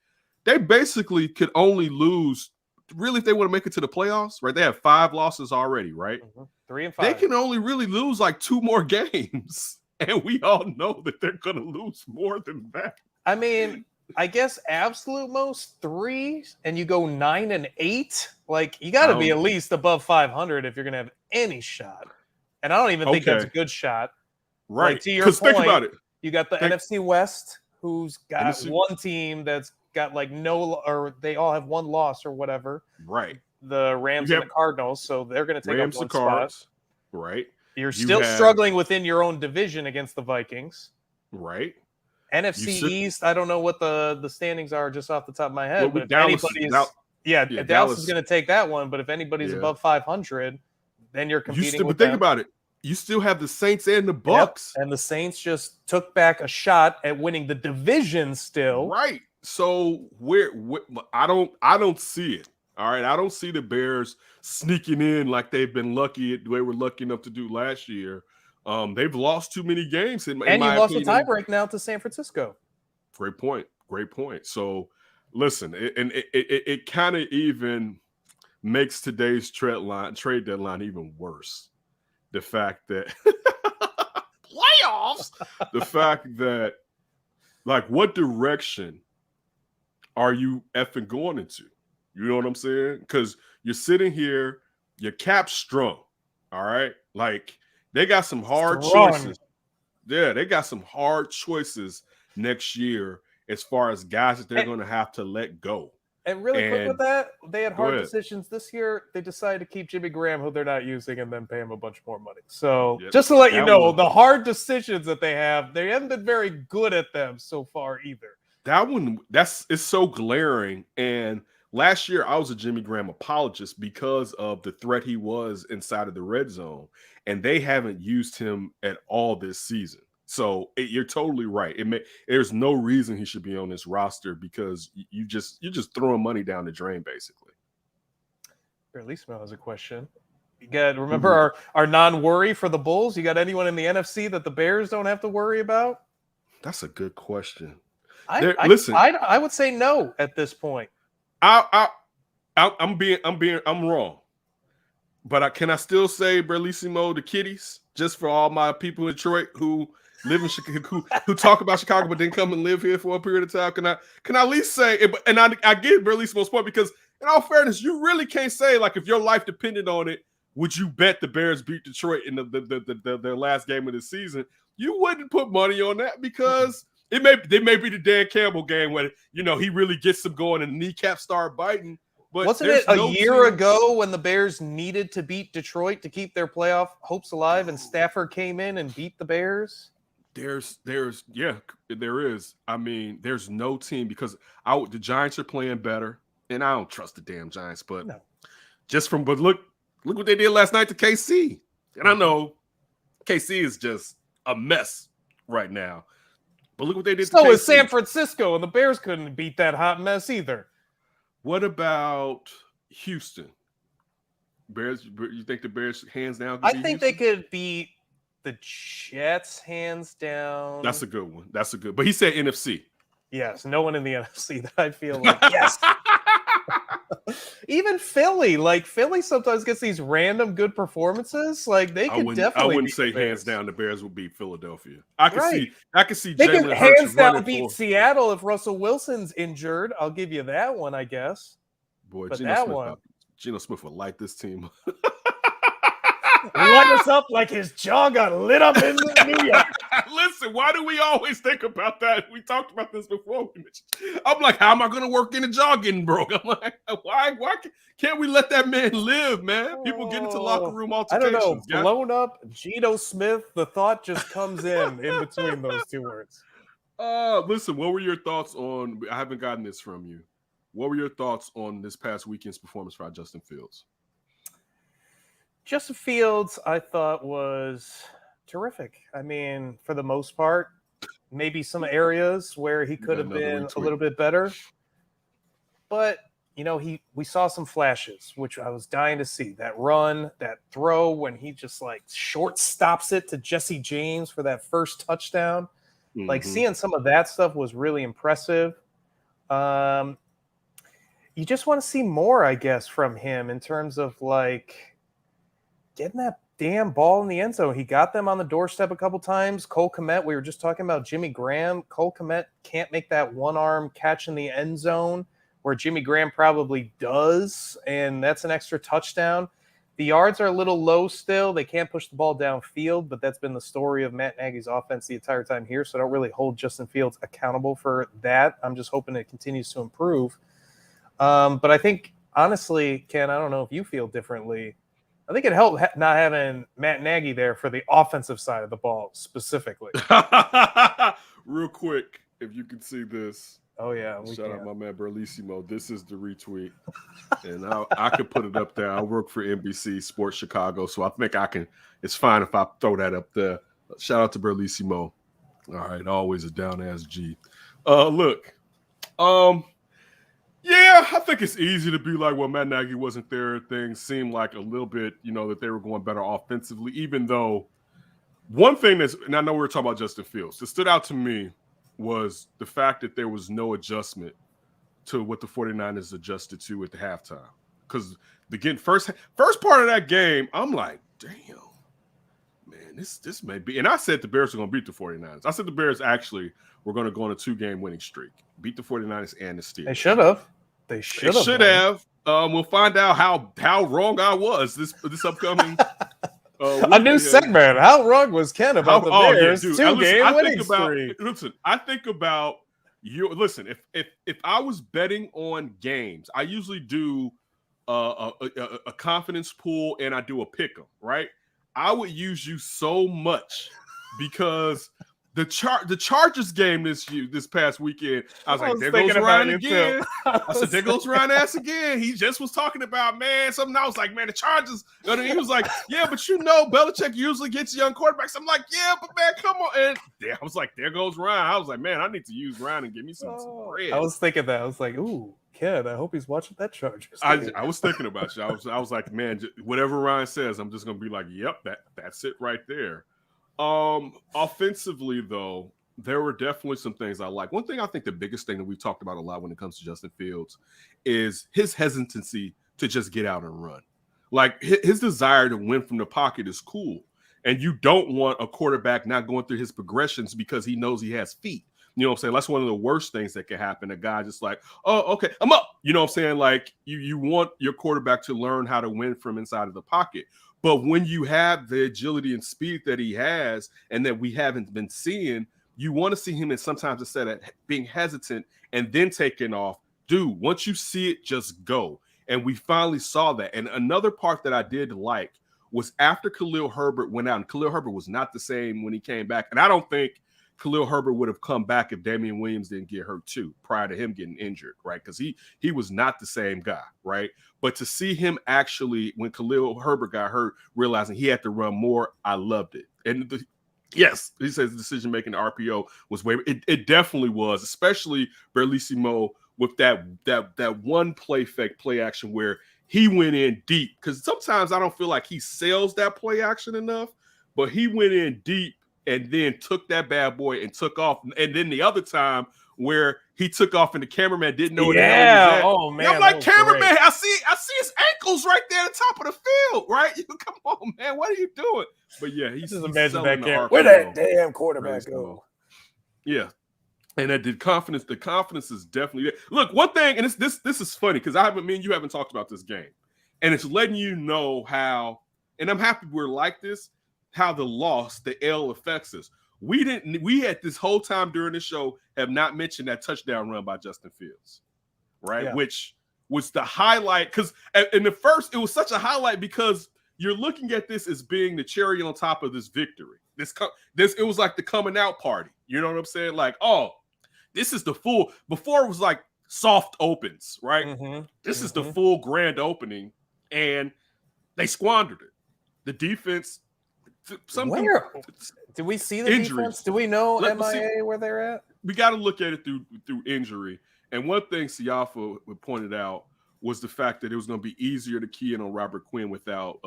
They basically could only lose, really, if they want to make it to the playoffs, right? They have 5 losses already, right? 3 and 5. They can only really lose like 2 more games. And we all know that they're going to lose more than that. I mean, I guess absolute most 3, and you go 9 and 8. Like, you got to be at least above 500 if you're going to have any shot. And I don't even think that's a good shot. Right. Like, to your point, think about it. You got the NFC West, who's got one team that's got like or they all have 1 loss or whatever. Right. The Rams and the Cardinals, so they're going to take Rams up 1 Cards. spot. Right. You're still struggling within your own division against the Vikings. Right. NFC East, I don't know what the standings are just off the top of my head. But if Dallas is going to take that one. But if anybody's above 500, then you're competing with them. Think about it. You still have the Saints and the Bucks. Yep. And the Saints just took back a shot at winning the division still. Right. So I don't see it. All right. I don't see the Bears sneaking in like they were lucky enough to do last year. They've lost too many games. And you lost a tiebreak now to San Francisco. Great point. So listen, it kind of even makes today's trade deadline even worse. The fact that playoffs, the fact that, like, what direction are you effing going into? You know what I'm saying? Because you're sitting here, your cap's strong. All right. Like, they got some hard choices. Yeah, they got some hard choices next year as far as guys that they're going to have to let go. And really quick with that, they had hard decisions this year. They decided to keep Jimmy Graham, who they're not using, and then pay him a bunch more money. So just to let you know, the hard decisions that they haven't been very good at them so far either. It's so glaring. And last year, I was a Jimmy Graham apologist because of the threat he was inside of the red zone. And they haven't used him at all this season. So you're totally right. There's no reason he should be on this roster because you're just throwing money down the drain, basically. Berlissimo has a question. You got remember our non-worry for the Bulls? You got anyone in the NFC that the Bears don't have to worry about? That's a good question. Listen, I would say no at this point. I'm wrong. But can I still say Berlissimo the Kitties just for all my people in Detroit who live in Chicago, who talk about Chicago but didn't come and live here for a period of time? Can I at least say? And I get Berlissimo's point because, in all fairness, you really can't say, like, if your life depended on it, would you bet the Bears beat Detroit in their last game of the season? You wouldn't put money on that because They may be the Dan Campbell game where he really gets them going and the kneecaps start biting. But wasn't it a year ago when the Bears needed to beat Detroit to keep their playoff hopes alive, and Stafford came in and beat the Bears? There is. I mean, there's no team because the Giants are playing better, and I don't trust the damn Giants. But but look what they did last night to KC, and I know KC is just a mess right now. But look what they did. So is San Francisco, and the Bears couldn't beat that hot mess either. What about Houston? Bears? You think the Bears hands down? I think they could beat the Jets hands down. That's a good one. But he said NFC. Yes, no one in the NFC that I feel like yes. Even Philly, Philly sometimes gets these random good performances. Like they could definitely. I wouldn't say hands down the Bears will beat Philadelphia. I can see. They can hands down beat Seattle if Russell Wilson's injured. I'll give you that one, I guess. Boy, but Geno Smith will light this team. Light us up like his jaw got lit up in New York. Listen, why do we always think about that? We talked about this before. I'm like, how am I going to work in a jaw getting broke? I'm like, why can't we let that man live, man? People get into locker room altercations. I don't know. Blown up Geno Smith, the thought just comes in between those two words. Listen, what were your thoughts on, I haven't gotten this from you. What were your thoughts on this past weekend's performance by Justin Fields? Justin Fields, I thought, was terrific. I mean, for the most part, maybe some areas where he could have been a little bit better. But, we saw some flashes, which I was dying to see. That run, that throw when he just short stops it to Jesse James for that first touchdown. Mm-hmm. Seeing some of that stuff was really impressive. You just want to see more, I guess, from him in terms of getting that damn ball in the end zone. He got them on the doorstep a couple times. Cole Kmet, we were just talking about Jimmy Graham. Cole Kmet can't make that one-arm catch in the end zone where Jimmy Graham probably does, and that's an extra touchdown. The yards are a little low still. They can't push the ball downfield, but that's been the story of Matt Nagy's offense the entire time here, so I don't really hold Justin Fields accountable for that. I'm just hoping it continues to improve. But I think, honestly, Ken, I don't know if you feel differently. I think it helped not having Matt Nagy there for the offensive side of the ball specifically. Real quick, if you can see this. Oh, yeah. Shout out my man Berlissimo. This is the retweet. And I could put it up there. I work for NBC Sports Chicago, so I think it's fine if I throw that up there. Shout out to Berlissimo. All right, always a down-ass G. Look. Yeah, I think it's easy to be like, well, Matt Nagy wasn't there. Things seemed like a little bit, that they were going better offensively, even though one thing and I know we were talking about Justin Fields, that stood out to me was the fact that there was no adjustment to what the 49ers adjusted to at the halftime. Because the first part of that game, I'm like, damn, man, this may be. And I said the Bears are going to beat the 49ers. I said the Bears actually were going to go on a 2-game winning streak, beat the 49ers and the Steelers. They should have. They should have. We'll find out how wrong I was this upcoming. A new segment. How wrong was Ken about the Bears? 2-game winning streak. Listen, I think about you. Listen, if I was betting on games, I usually do a confidence pool and I do a pick 'em. Right? I would use you so much because. The Chargers game this past weekend, I was like, there goes Ryan again. I said, there goes Ryan ass again. He just was talking about, man, something. I was like, man, the Chargers. And he was like, yeah, but Belichick usually gets young quarterbacks. I'm like, yeah, but man, come on. And I was like, there goes Ryan. I was like, man, I need to use Ryan and give me some bread. I was thinking that. I was like, ooh, kid, I hope he's watching that Chargers. I was thinking about you. I was like, man, whatever Ryan says, I'm just gonna be like, yep, that's it right there. Offensively, though, there were definitely some things I like. One thing I think the biggest thing that we've talked about a lot when it comes to Justin Fields is his hesitancy to just get out and run. Like his desire to win from the pocket is cool. And you don't want a quarterback not going through his progressions because he knows he has feet. You know what I'm saying? That's one of the worst things that can happen. A guy just like, oh, okay, I'm up. You know what I'm saying? Like you want your quarterback to learn how to win from inside of the pocket. But when you have the agility and speed that he has and that we haven't been seeing, you want to see him, and sometimes instead of being hesitant and then taking off, dude, once you see it, just go. And we finally saw that. And another part that I did like was after Khalil Herbert went out, and Khalil Herbert was not the same when he came back. And I don't think Khalil Herbert would have come back if Damian Williams didn't get hurt too, prior to him getting injured, right? Because he was not the same guy, right? But to see him actually, when Khalil Herbert got hurt, realizing he had to run more, I loved it. And yes, he says the decision-making RPO was way. It definitely was, especially Berlissimo with that one play fake play action where he went in deep. Because sometimes I don't feel like he sells that play action enough, but he went in deep and then took that bad boy and took off. And then the other time where he took off and the cameraman didn't know where the hell he was at. Oh man, I'm like, cameraman, great. I see his ankles right there at the top of the field, right? Come on, man, what are you doing? But yeah, he's imagine that camera. Where that damn quarterback go? Yeah. And that the confidence is definitely there. Look, one thing, and this is funny because me and you haven't talked about this game. And it's letting you know how, and I'm happy we're like this, how the loss, the L affects us. We had this whole time during the show have not mentioned that touchdown run by Justin Fields, right? Yeah. Which was the highlight, because in the first, it was such a highlight because you're looking at this as being the cherry on top of this victory. It was like the coming out party. You know what I'm saying? Like, oh, this is the full, before it was like soft opens, right? Mm-hmm. This is the full grand opening, and they squandered it. The defense, did we see the injuries. Defense? Do we know MIA where they're at? We got to look at it through injury. And one thing Siafa pointed out was the fact that it was going to be easier to key in on Robert Quinn without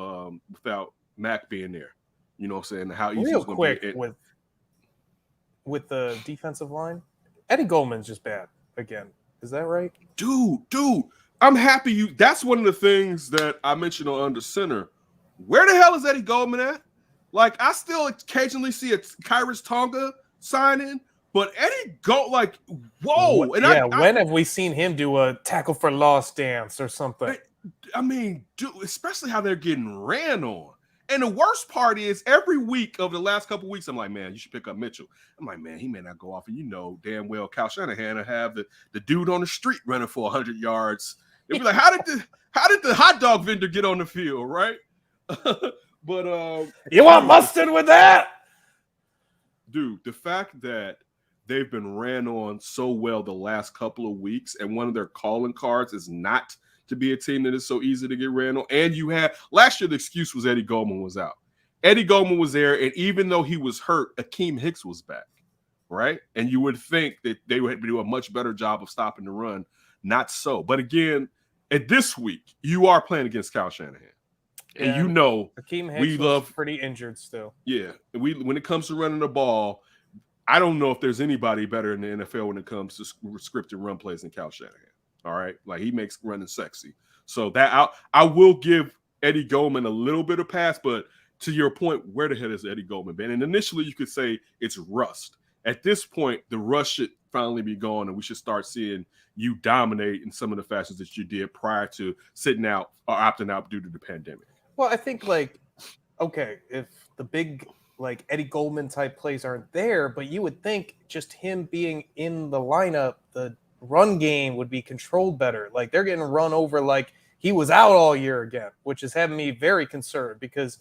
Mac being there. You know what I'm saying? How easy real quick with the defensive line. Eddie Goldman's just bad again. Is that right? Dude, I'm happy that's one of the things that I mentioned on Under Center. Where the hell is Eddie Goldman at? Like, I still occasionally see a Kyrus Tonga signing, but Eddie whoa. And when have we seen him do a tackle for loss dance or something? I mean, dude, especially how they're getting ran on. And the worst part is every week of the last couple of weeks, I'm like, man, you should pick up Mitchell. I'm like, man, he may not go off. And you know damn well Kyle Shanahan will have the dude on the street running for 100 yards. They'll be like, how did the hot dog vendor get on the field, right? But you want mustard with that? Dude, the fact that they've been ran on so well the last couple of weeks, and one of their calling cards is not to be a team that is so easy to get ran on. And you had last year, the excuse was Eddie Goldman was out. Eddie Goldman was there, and even though he was hurt, Akeem Hicks was back, right? And you would think that they would do a much better job of stopping the run. Not so. But again, at this week, you are playing against Kyle Shanahan. And you know, Akeem Hicks was pretty injured still. Yeah. And when it comes to running the ball, I don't know if there's anybody better in the NFL when it comes to scripted run plays than Kyle Shanahan. All right. Like, he makes running sexy. So that I will give Eddie Goldman a little bit of pass, but to your point, where the hell has Eddie Goldman been? And initially you could say it's rust. At this point, the rust should finally be gone, and we should start seeing you dominate in some of the fashions that you did prior to sitting out or opting out due to the pandemic. Well, I think, okay, if the big, Eddie Goldman type plays aren't there, but you would think just him being in the lineup, the run game would be controlled better. Like, they're getting run over like he was out all year again, which is having me very concerned because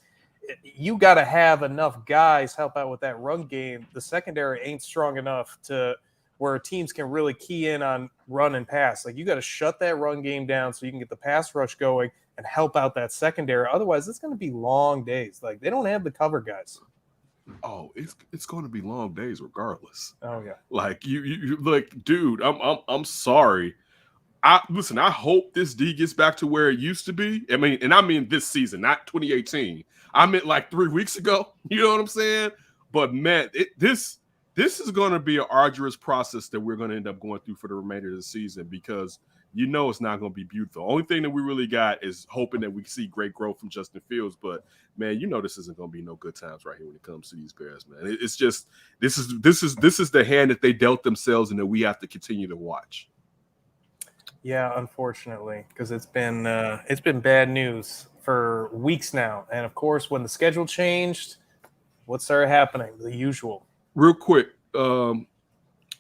you got to have enough guys help out with that run game. The secondary ain't strong enough to where teams can really key in on run and pass. Like, you got to shut that run game down so you can get the pass rush going and help out that secondary. Otherwise, it's going to be long days. Like, they don't have the cover guys. Oh, it's going to be long days regardless. Oh yeah. Like, you like, dude, I'm sorry. I hope this D gets back to where it used to be. I mean this season, not 2018. I meant like 3 weeks ago. You know what I'm saying? But man, this is going to be an arduous process that we're going to end up going through for the remainder of the season, because you know it's not going to be beautiful. The only thing that we really got is hoping that we see great growth from Justin Fields. But man, you know this isn't going to be no good times right here when it comes to these Bears, man. It's just this is the hand that they dealt themselves, and that we have to continue to watch. Yeah, unfortunately, because it's been bad news for weeks now, and of course, when the schedule changed, what started happening? The usual. Real quick,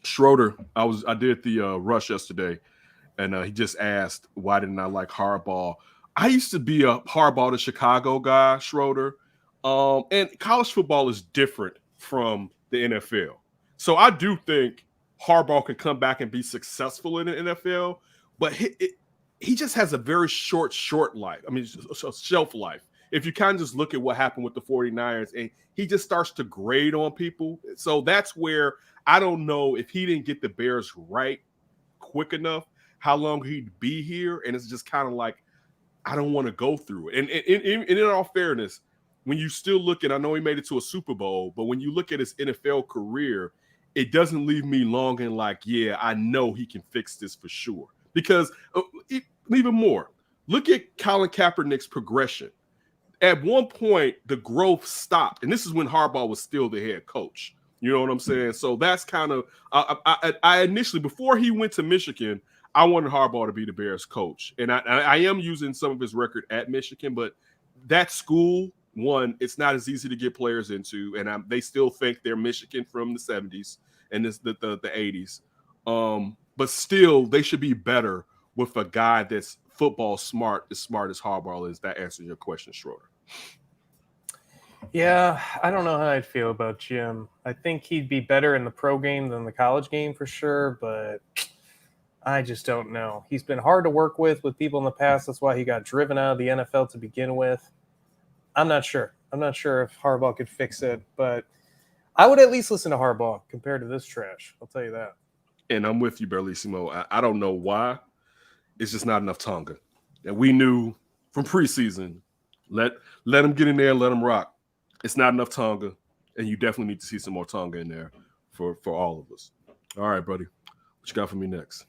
Schroeder, I did the rush yesterday, and he just asked why didn't I like Harbaugh. I used to be a Harbaugh to Chicago guy, Schroeder, and college football is different from the NFL. So I do think Harbaugh can come back and be successful in the NFL, but he just has a very short life. I mean, shelf life. If you kind of just look at what happened with the 49ers, and he just starts to grade on people. So that's where I don't know if he didn't get the Bears right quick enough, how long he'd be here. And it's just kind of like, I don't want to go through it. And in all fairness, when you still look at, I know he made it to a Super Bowl, but when you look at his NFL career, it doesn't leave me longing like, yeah, I know he can fix this for sure. Because even more, look at Colin Kaepernick's progression. At one point, the growth stopped. And this is when Harbaugh was still the head coach. You know what I'm saying? So that's kind of, I initially, before he went to Michigan, I wanted Harbaugh to be the Bears coach. And I am using some of his record at Michigan, but that school, one, it's not as easy to get players into. And they still think they're Michigan from the 70s and the 80s. But still, they should be better with a guy that's football smart as Harbaugh is. That answers your question, Schroeder. Yeah, I don't know how I'd feel about Jim. I think he'd be better in the pro game than the college game for sure, but I just don't know. He's been hard to work with people in the past. That's why he got driven out of the NFL to begin with. I'm not sure. I'm not sure if Harbaugh could fix it, but I would at least listen to Harbaugh compared to this trash. I'll tell you that. And I'm with you, Berlissimo. I don't know why. It's just not enough Tonga. And we knew from preseason, let him get in there and let him rock. It's not enough Tonga, and you definitely need to see some more Tonga in there for all of us. All right, buddy. What you got for me next?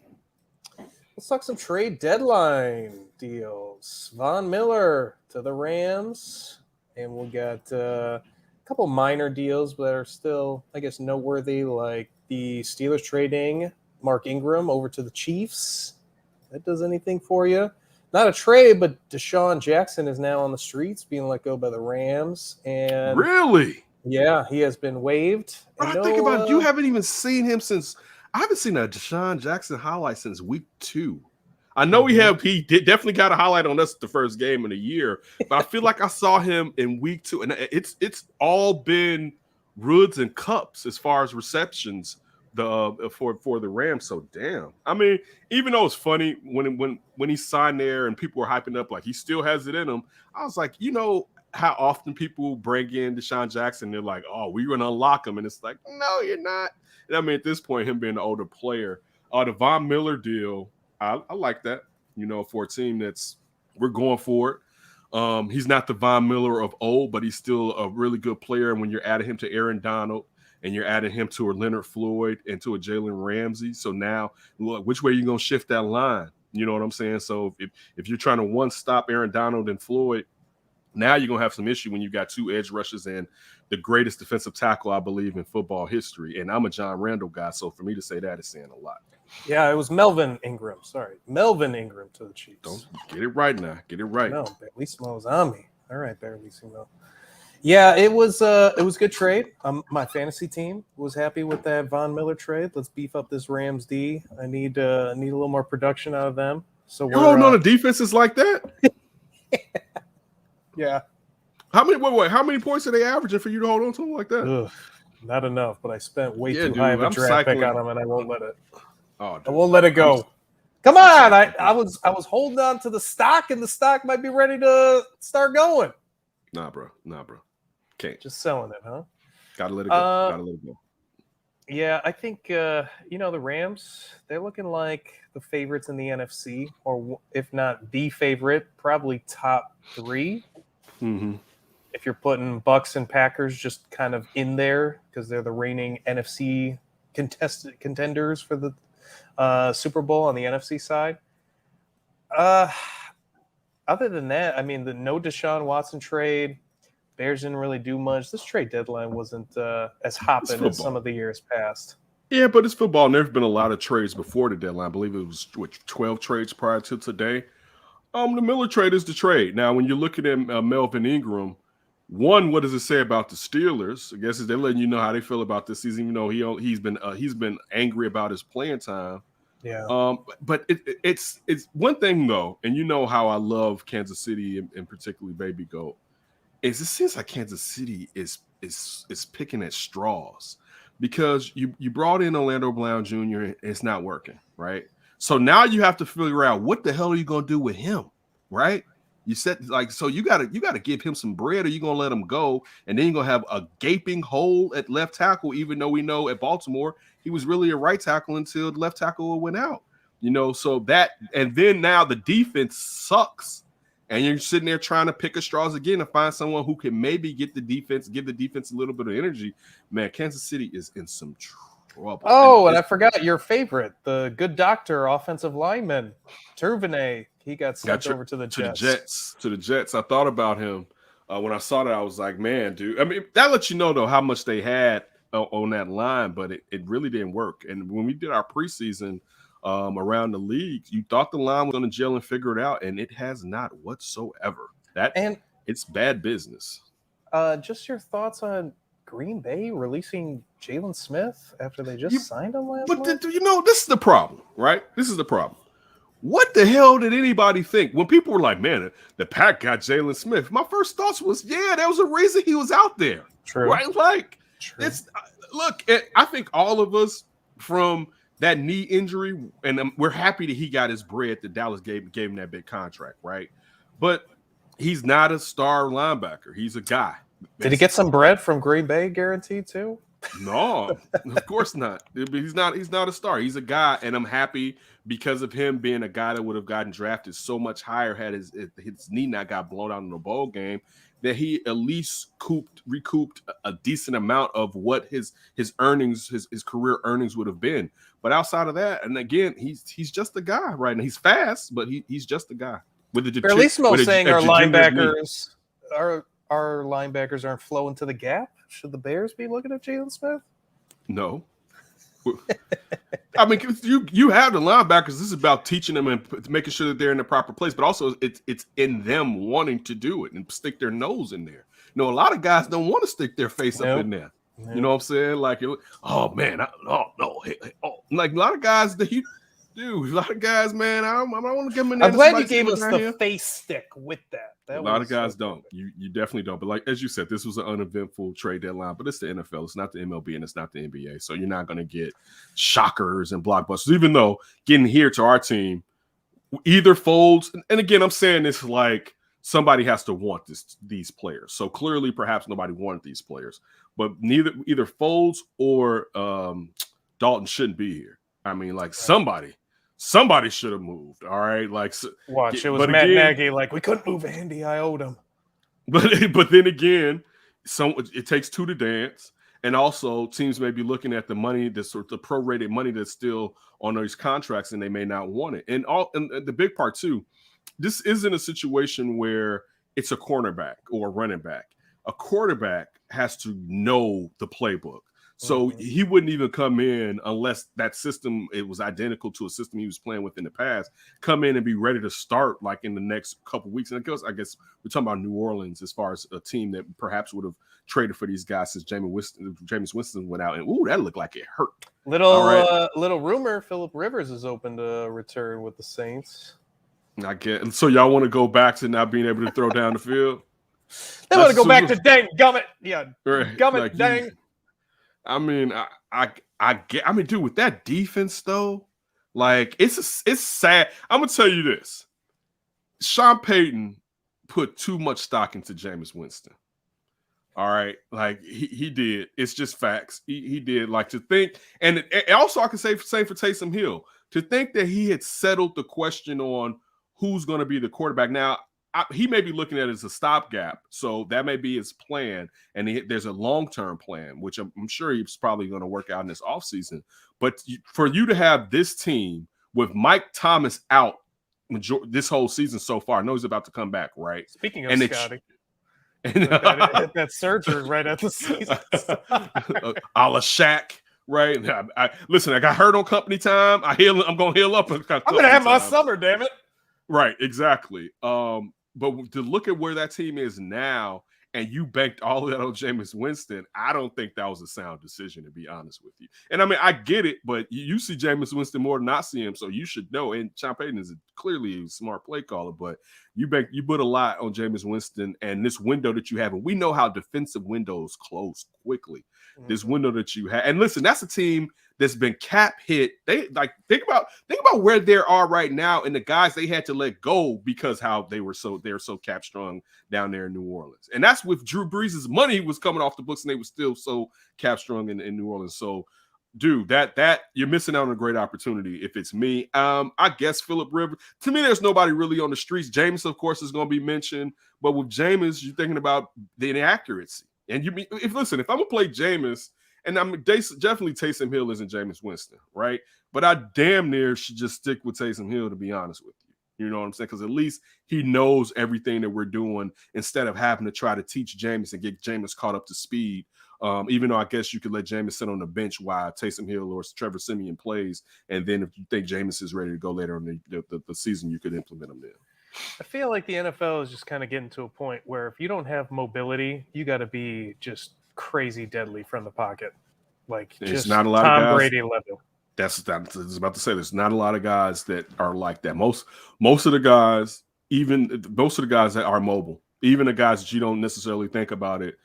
Let's talk some trade deadline deals. Von Miller to the Rams, and we got a couple minor deals that are still, I guess, noteworthy, like the Steelers trading Mark Ingram over to the Chiefs. That does anything for you? Not a trade, but Deshaun Jackson is now on the streets, being let go by the Rams. And really? Yeah, he has been waived. I think about it, you haven't even seen him since. I haven't seen a Deshaun Jackson highlight since week 2. I know he definitely got a highlight on us the first game of the year, but I feel like I saw him in week 2, and it's all been Roods and Cups as far as receptions for the Rams. So damn. I mean, even though it's funny when he signed there and people were hyping up like he still has it in him, I was like, you know how often people bring in Deshaun Jackson, they're like, oh, we're gonna unlock him, and it's like, no, you're not. And I mean, at this point, him being an older player, the Von Miller deal, I like that. You know, for a team we're going for it. He's not the Von Miller of old, but he's still a really good player. And when you're adding him to Aaron Donald and you're adding him to a Leonard Floyd and to a Jalen Ramsey, so now look, which way are you going to shift that line? You know what I'm saying? So if you're trying to one-stop Aaron Donald and Floyd, now you're going to have some issue when you've got 2 edge rushers and the greatest defensive tackle, I believe, in football history. And I'm a John Randall guy, so for me to say that is saying a lot. Yeah, it was Melvin Ingram. Sorry. Melvin Ingram to the Chiefs. Don't get it right now. Get it right. No, Barlissimo's on me. All right, Barlissimo. Yeah, it was a good trade. My fantasy team was happy with that Von Miller trade. Let's beef up this Rams D. I need a little more production out of them. So you're holding on to defenses like that? Yeah. How many points are they averaging for you to hold on to them like that? Ugh, not enough, but I spent way too high of a draft pick on them, and I won't let it. Oh, dude. I won't let it go. Come on, I was holding on to the stock, and the stock might be ready to start going. Nah, bro. Can't. Just selling it, huh? Gotta let it go. Yeah, I think the Rams, they're looking like the favorites in the NFC, or if not the favorite, probably top 3. Mm-hmm. If you're putting Bucks and Packers just kind of in there because they're the reigning NFC contenders for the Super Bowl on the NFC side. Other than that, I mean, the no Deshaun Watson trade, Bears didn't really do much. This trade deadline wasn't as hopping as some of the years past. Yeah, but it's football, and there's been a lot of trades before the deadline. I believe it was 12 trades prior to today. The Miller trade is the trade. Now, when you're looking at Melvin Ingram, One, what does it say about the Steelers? I guess they're letting you know how they feel about this season, even though he's been angry about his playing time. Yeah. But it's one thing though, and you know how I love Kansas City and particularly Baby Goat. Is it seems like Kansas City is picking at straws because you brought in Orlando Brown Jr. and it's not working, right? So now you have to figure out what the hell are you gonna do with him, right? You said like so you gotta give him some bread or you're gonna let him go, and then you're gonna have a gaping hole at left tackle, even though we know at Baltimore he was really a right tackle until the left tackle went out. So that and then now the defense sucks. And you're sitting there trying to pick at straws again to find someone who can maybe give the defense a little bit of energy. Man, Kansas City is in some trouble. Oh, and I forgot your favorite, the good doctor, offensive lineman, Turvenet. He got sent over to the Jets. To the Jets. I thought about him when I saw that. I was like, man, dude. I mean, that lets you know though how much they had on that line, but it really didn't work. And when we did our preseason. Around the league, you thought the line was going to gel and figure it out, and it has not whatsoever. It's bad business. Just your thoughts on Green Bay releasing Jalen Smith after they just signed him last month? But this is the problem, right? This is the problem. What the hell did anybody think when people were like, "Man, the Pack got Jalen Smith"? My first thoughts was, "Yeah, there was a reason he was out there." True, right? Like, True. I think all of us from that knee injury, and we're happy that he got his bread that Dallas gave him that big contract, right? But he's not a star linebacker. He's a guy. Did he get some bread from Green Bay guaranteed too? No, of course not. He's not a star. He's a guy, and I'm happy because of him being a guy that would have gotten drafted so much higher had his knee not got blown out in the bowl game, that he at least recouped a decent amount of what his earnings, his career earnings would have been. But outside of that, and again, he's just a guy right now. He's fast, but he's just a guy. Belismo saying our linebackers aren't flowing to the gap. Should the Bears be looking at Jalen Smith? No. I mean, you have the linebackers. This is about teaching them and making sure that they're in the proper place, but also it's in them wanting to do it and stick their nose in there. A lot of guys don't want to stick their face up in there. Nope. You know what I'm saying? Like, oh man, like a lot of guys that a lot of guys, man. I don't want to give them an. I'm glad you gave us the face stick with that. A lot of guys don't. You definitely don't. But like as you said, this was an uneventful trade deadline. But it's the NFL. It's not the MLB and it's not the NBA. So you're not going to get shockers and blockbusters. Even though getting here to our team either folds. And again, I'm saying this like somebody has to want these players. So clearly, perhaps nobody wanted these players. But either Folds or Dalton shouldn't be here. I mean, like somebody should have moved. All right, like watch it was Matt Nagy. Like we couldn't move Andy. I owed him. But then again, it takes two to dance, and also teams may be looking at the money, the prorated money that's still on those contracts, and they may not want it. And the big part too, this isn't a situation where it's a cornerback or a running back. A quarterback has to know the playbook. So he wouldn't even come in unless that system, it was identical to a system he was playing with in the past, come in and be ready to start like in the next couple of weeks. And I guess we're talking about New Orleans as far as a team that perhaps would have traded for these guys since Jameis Winston went out. And that looked like it hurt. Little rumor, Phillip Rivers is open to return with the Saints. I get. And so y'all want to go back to not being able to throw down the field? They want to go back to dang gummit. Yeah, right. Gummit, like dang. I mean, I get. I mean, dude, with that defense though, like it's sad. I'm gonna tell you this: Sean Payton put too much stock into Jameis Winston. All right, like he did. It's just facts. He did. Like to think, and also I can say for Taysom Hill to think that he had settled the question on who's going to be the quarterback. Now he may be looking at it as a stopgap, so that may be his plan. And there's a long-term plan, which I'm sure he's probably going to work out in this offseason. But for you to have this team with Mike Thomas out this whole season so far, I know he's about to come back, right? Speaking of Scottie. That surgery right at the season. A la Shaq, right? Listen, I got hurt on company time. I'm going to heal up. I'm going to have my summer, damn it. Right, exactly. But to look at where that team is now, and you banked all of that on Jameis Winston, I don't think that was a sound decision, to be honest with you. And I mean, I get it, but you see Jameis Winston more than I see him, so you should know. And Sean Payton is clearly a smart play caller, but you put a lot on Jameis Winston and this window that you have. And we know how defensive windows close quickly. This window that you have. And listen, that's a team that's been cap hit. They think about where they are right now and the guys they had to let go because how they're so cap strong down there in New Orleans. And that's with Drew Brees' money was coming off the books and they were still so cap strong in New Orleans. So dude, that you're missing out on a great opportunity if it's me. I guess Phillip Rivers. To me, there's nobody really on the streets. Jameis, of course, is going to be mentioned, but with Jameis, you're thinking about the inaccuracy. And if I'm gonna play Jameis, and I'm definitely Taysom Hill isn't Jameis Winston, right? But I damn near should just stick with Taysom Hill, to be honest with you. You know what I'm saying? Because at least he knows everything that we're doing instead of having to try to teach Jameis and get Jameis caught up to speed. Even though I guess you could let Jameis sit on the bench while Taysom Hill or Trevor Siemian plays, and then if you think Jameis is ready to go later in the season, you could implement him then. I feel like the NFL is just kind of getting to a point where if you don't have mobility, you got to be just crazy deadly from the pocket. Like there's just not a lot Tom of guys, Brady level. That's I was about to say. There's not a lot of guys that are like that. Most of the guys, that are mobile, even the guys that you don't necessarily think about it.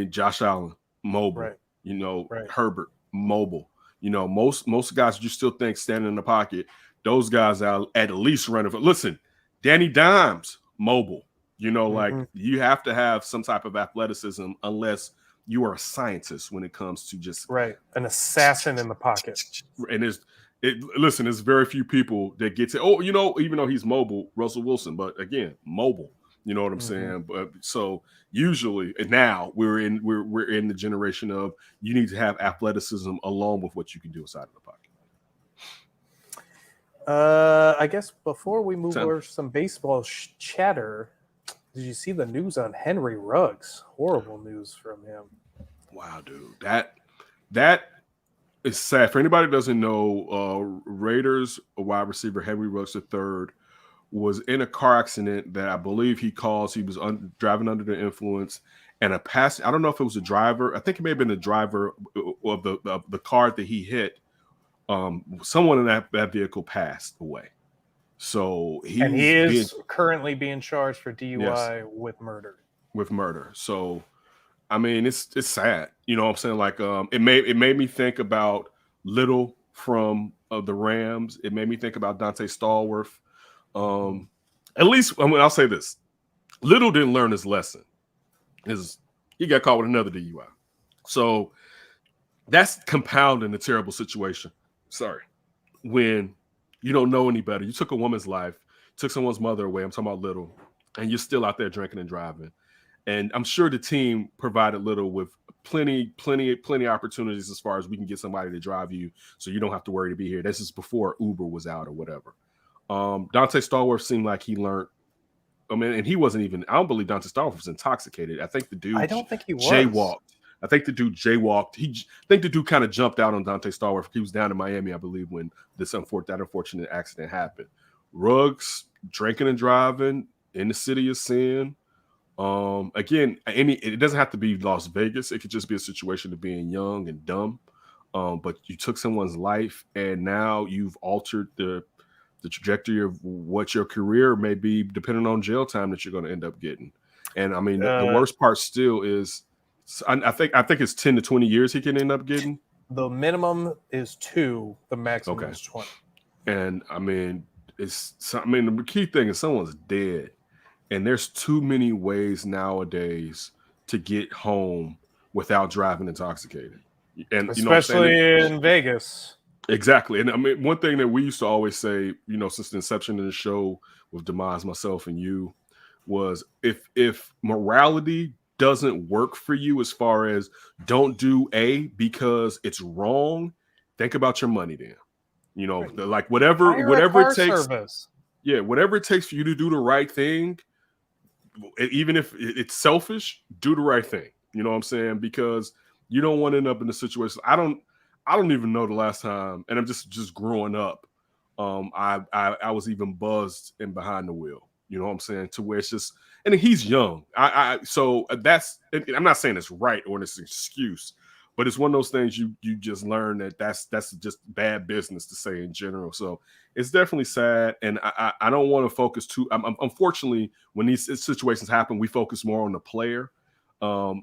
Josh Allen, mobile. Right. Herbert, mobile. Most guys you still think standing in the pocket. Those guys are at least running. Listen, Danny Dimes, mobile. Like you have to have some type of athleticism unless you are a scientist when it comes to just an assassin in the pocket. And there's very few people that get to even though he's mobile, Russell Wilson, but again, mobile. You know what I'm saying? But so usually, and now we're in the generation of you need to have athleticism along with what you can do inside of the pocket. I guess before we move over some baseball chatter, did you see the news on Henry Ruggs? Horrible news from him. Wow, dude, that is sad. For anybody who doesn't know, Raiders wide receiver Henry Ruggs III was in a car accident that I believe he was driving under the influence, and I don't know if it was a driver. I think it may have been the driver of the car that he hit. Someone in that vehicle passed away. So he is currently being charged for DUI with murder. So, I mean, it's sad. You know what I'm saying? Like, it made me think about Little from the Rams. It made me think about Dante Stallworth. At least, I'll say this: Little didn't learn his lesson. He got caught with another DUI. So that's compounding a terrible situation. Sorry, when you don't know any better. You took a woman's life, took someone's mother away. I'm talking about Little, and you're still out there drinking and driving. And I'm sure the team provided Little with plenty opportunities as far as we can get somebody to drive you, so you don't have to worry to be here. This is before Uber was out or whatever. Dante Stallworth seemed like he learned. I mean, and he wasn't even. I don't believe Dante Stallworth was intoxicated. I think the dude. I don't think he was. Jaywalked. I think the dude jaywalked. I think the dude kind of jumped out on Dante Stallworth. He was down in Miami, I believe, when that unfortunate accident happened. Ruggs drinking and driving in the city of sin. Again, it doesn't have to be Las Vegas. It could just be a situation of being young and dumb. But you took someone's life, and now you've altered the trajectory of what your career may be, depending on jail time that you're going to end up getting. And I mean, the worst part still is. I think it's 10 to 20 years he can end up getting. The minimum is 2, the maximum is 20. And I mean, the key thing is someone's dead, and there's too many ways nowadays to get home without driving intoxicated, and especially in Vegas. Exactly. And I mean, one thing that we used to always say, since the inception of the show with Demise, myself, and you, was if morality doesn't work for you as far as don't do A because it's wrong, think about your money then. Like whatever it takes. Service. Yeah, whatever it takes for you to do the right thing, even if it's selfish, do the right thing. You know what I'm saying? Because you don't want to end up in a situation. I don't even know the last time, and I'm just growing up. I was even buzzed and behind the wheel. You know what I'm saying? To where it's just, and he's young. So that's, I'm not saying it's right or it's an excuse, but it's one of those things you just learn that's just bad business to say in general. So it's definitely sad, and I don't want to focus too. Unfortunately, when these situations happen, we focus more on the player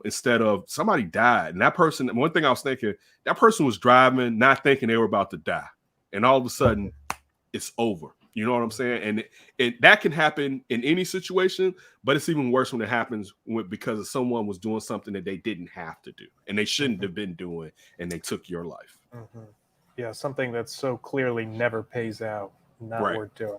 instead of somebody died, and that person. One thing I was thinking, that person was driving, not thinking they were about to die, and all of a sudden, it's over. You know what I'm saying? And that can happen in any situation, but it's even worse when it happens because someone was doing something that they didn't have to do and they shouldn't have been doing, and they took your life. Yeah, something that so clearly never pays out, not worth doing.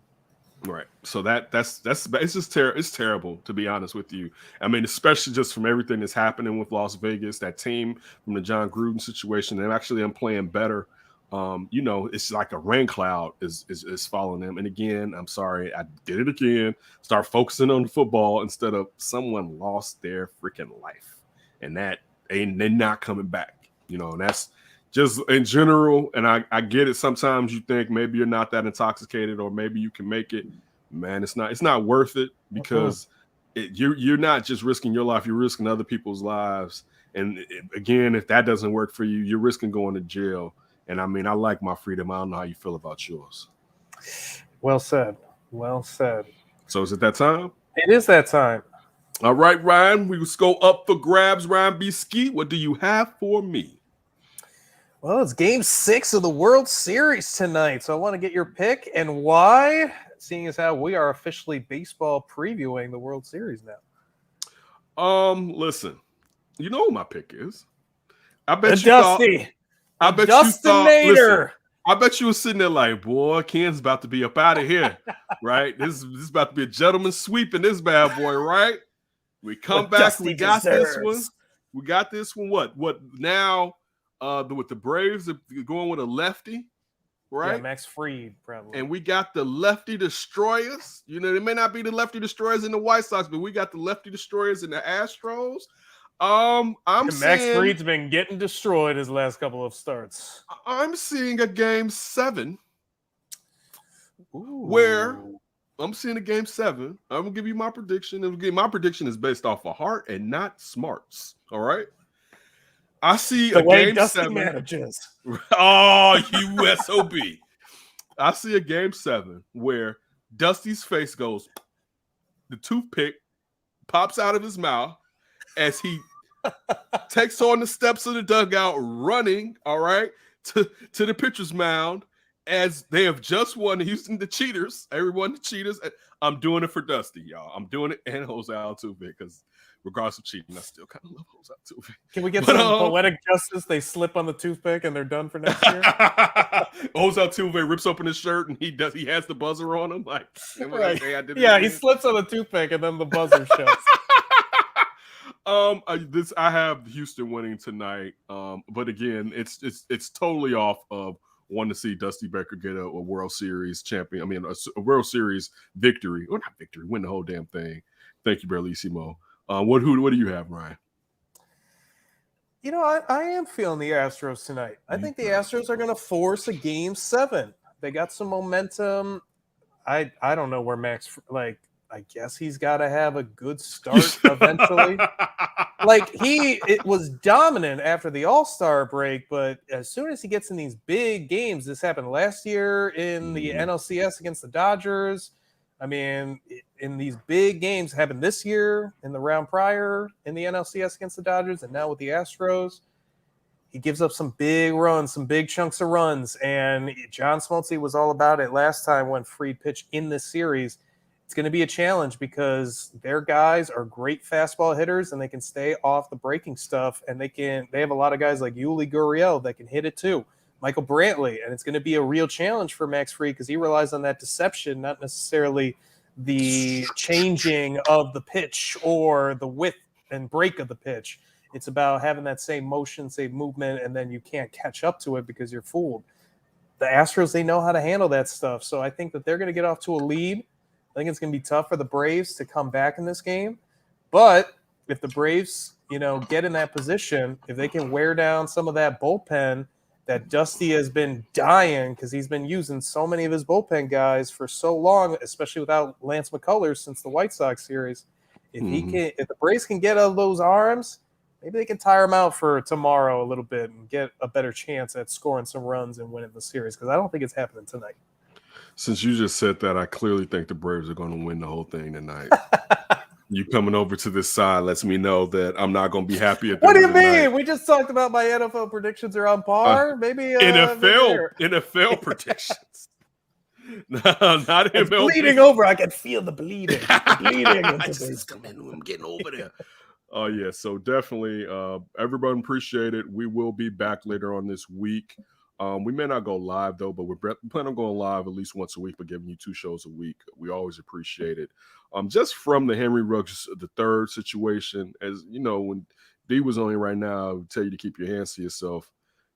Right. So that's it's just it's terrible, to be honest with you. I mean, especially just from everything that's happening with Las Vegas, that team from the John Gruden situation, and actually I'm playing better. You know, it's like a rain cloud is following them. And again, I'm sorry, I did it again. Start focusing on the football instead of someone lost their freaking life, and that they're not coming back. You know, and that's just in general. And I get it. Sometimes you think maybe you're not that intoxicated, or maybe you can make it. Man, it's not worth it, because you're not just risking your life, you're risking other people's lives. And again, if that doesn't work for you, you're risking going to jail. And I mean, I like my freedom. I don't know how you feel about yours. Well said. Well said. So is it that time? It is that time. All right, Ryan, we just go up for grabs. Ryan B. Ski, what do you have for me? Well, it's Game 6 of the World Series tonight, so I want to get your pick and why, seeing as how we are officially baseball previewing the World Series now. Listen, you know what my pick is. I bet the you Dusty. thought. I bet Dustinator. you thought. Listen, I bet you were sitting there like, boy, Ken's about to be up out of here, right? This is about to be a gentleman sweep in this bad boy, right? We come what back. Dusty We got deserves. this one. We got this one. What now? With the Braves going with a lefty, right? Yeah, Max Fried, probably. And we got the lefty destroyers. You know, they may not be the lefty destroyers in the White Sox, but we got the lefty destroyers in the Astros. Max Fried's been getting destroyed his last couple of starts. I'm seeing a Game 7 where I'm seeing a Game 7. I'm gonna give you my prediction. My prediction is based off of heart and not smarts. All right. I see a Game 7. Manages. Oh, you SOB. I see a Game 7 where Dusty's face goes, the toothpick pops out of his mouth as he takes on the steps of the dugout, running, all right, to the pitcher's mound, as they have just won the Cheaters. Everyone, the Cheaters. I'm doing it for Dusty, y'all. I'm doing it, and Jose Altuve, because regardless of cheating, I still kind of love Jose Altuve. Can we get some poetic justice? They slip on the toothpick and they're done for next year. Jose Altuve rips open his shirt and he has the buzzer on him. Like, right. He slips on the toothpick and then the buzzer shuts. I have Houston winning tonight. But again, it's totally off of wanting to see Dusty Baker get a World Series champion. I mean, a World Series victory, or not victory, win the whole damn thing. Thank you, Berlissimo. What do you have, Ryan? You know, I am feeling the Astros tonight. I think the Astros are going to force a Game 7. They got some momentum. I don't know where Max, I guess he's got to have a good start eventually. It was dominant after the All-Star break, but as soon as he gets in these big games, this happened last year in the NLCS against the Dodgers. I mean, in these big games, happened this year, in the round prior, in the NLCS against the Dodgers, and now with the Astros, he gives up some big runs, some big chunks of runs, and John Smoltz was all about it last time when Fried pitched in this series. It's going to be a challenge because their guys are great fastball hitters, and they can stay off the breaking stuff, and they have a lot of guys like Yuli Gurriel that can hit it too. Michael Brantley, and it's going to be a real challenge for Max Fried because he relies on that deception, not necessarily the changing of the pitch or the width and break of the pitch. It's about having that same motion, same movement, and then you can't catch up to it because you're fooled. The Astros, they know how to handle that stuff, so I think that they're going to get off to a lead. I think it's going to be tough for the Braves to come back in this game, but if the Braves, get in that position, if they can wear down some of that bullpen, that Dusty has been dying because he's been using so many of his bullpen guys for so long, especially without Lance McCullers since the White Sox series. If if the Braves can get out of those arms, maybe they can tire him out for tomorrow a little bit and get a better chance at scoring some runs and winning the series, because I don't think it's happening tonight. Since you just said that, I clearly think the Braves are going to win the whole thing tonight. You coming over to this side lets me know that I'm not going to be happy at the What do you tonight. mean? We just talked about my NFL predictions are on par. Maybe NFL predictions. No, not it's MLB. bleeding over. I can feel the bleeding. I'm getting over there. Oh yeah, so definitely, everyone appreciate it. We will be back later on this week. We may not go live though, but we're planning on going live at least once a week, but giving you 2 shows a week. We always appreciate it. Just from the Henry Ruggs III situation, as you know, when D was on here right now, I would tell you to keep your hands to yourself.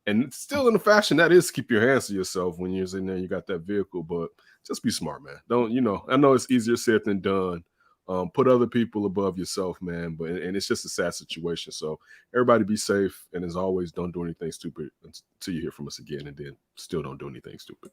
And it's still in the fashion that is keep your hands to yourself when you're in there, you got that vehicle, but just be smart, man. Don't, I know it's easier said than done. Put other people above yourself, man. And it's just a sad situation. So everybody be safe. And as always, don't do anything stupid until you hear from us again. And then still don't do anything stupid.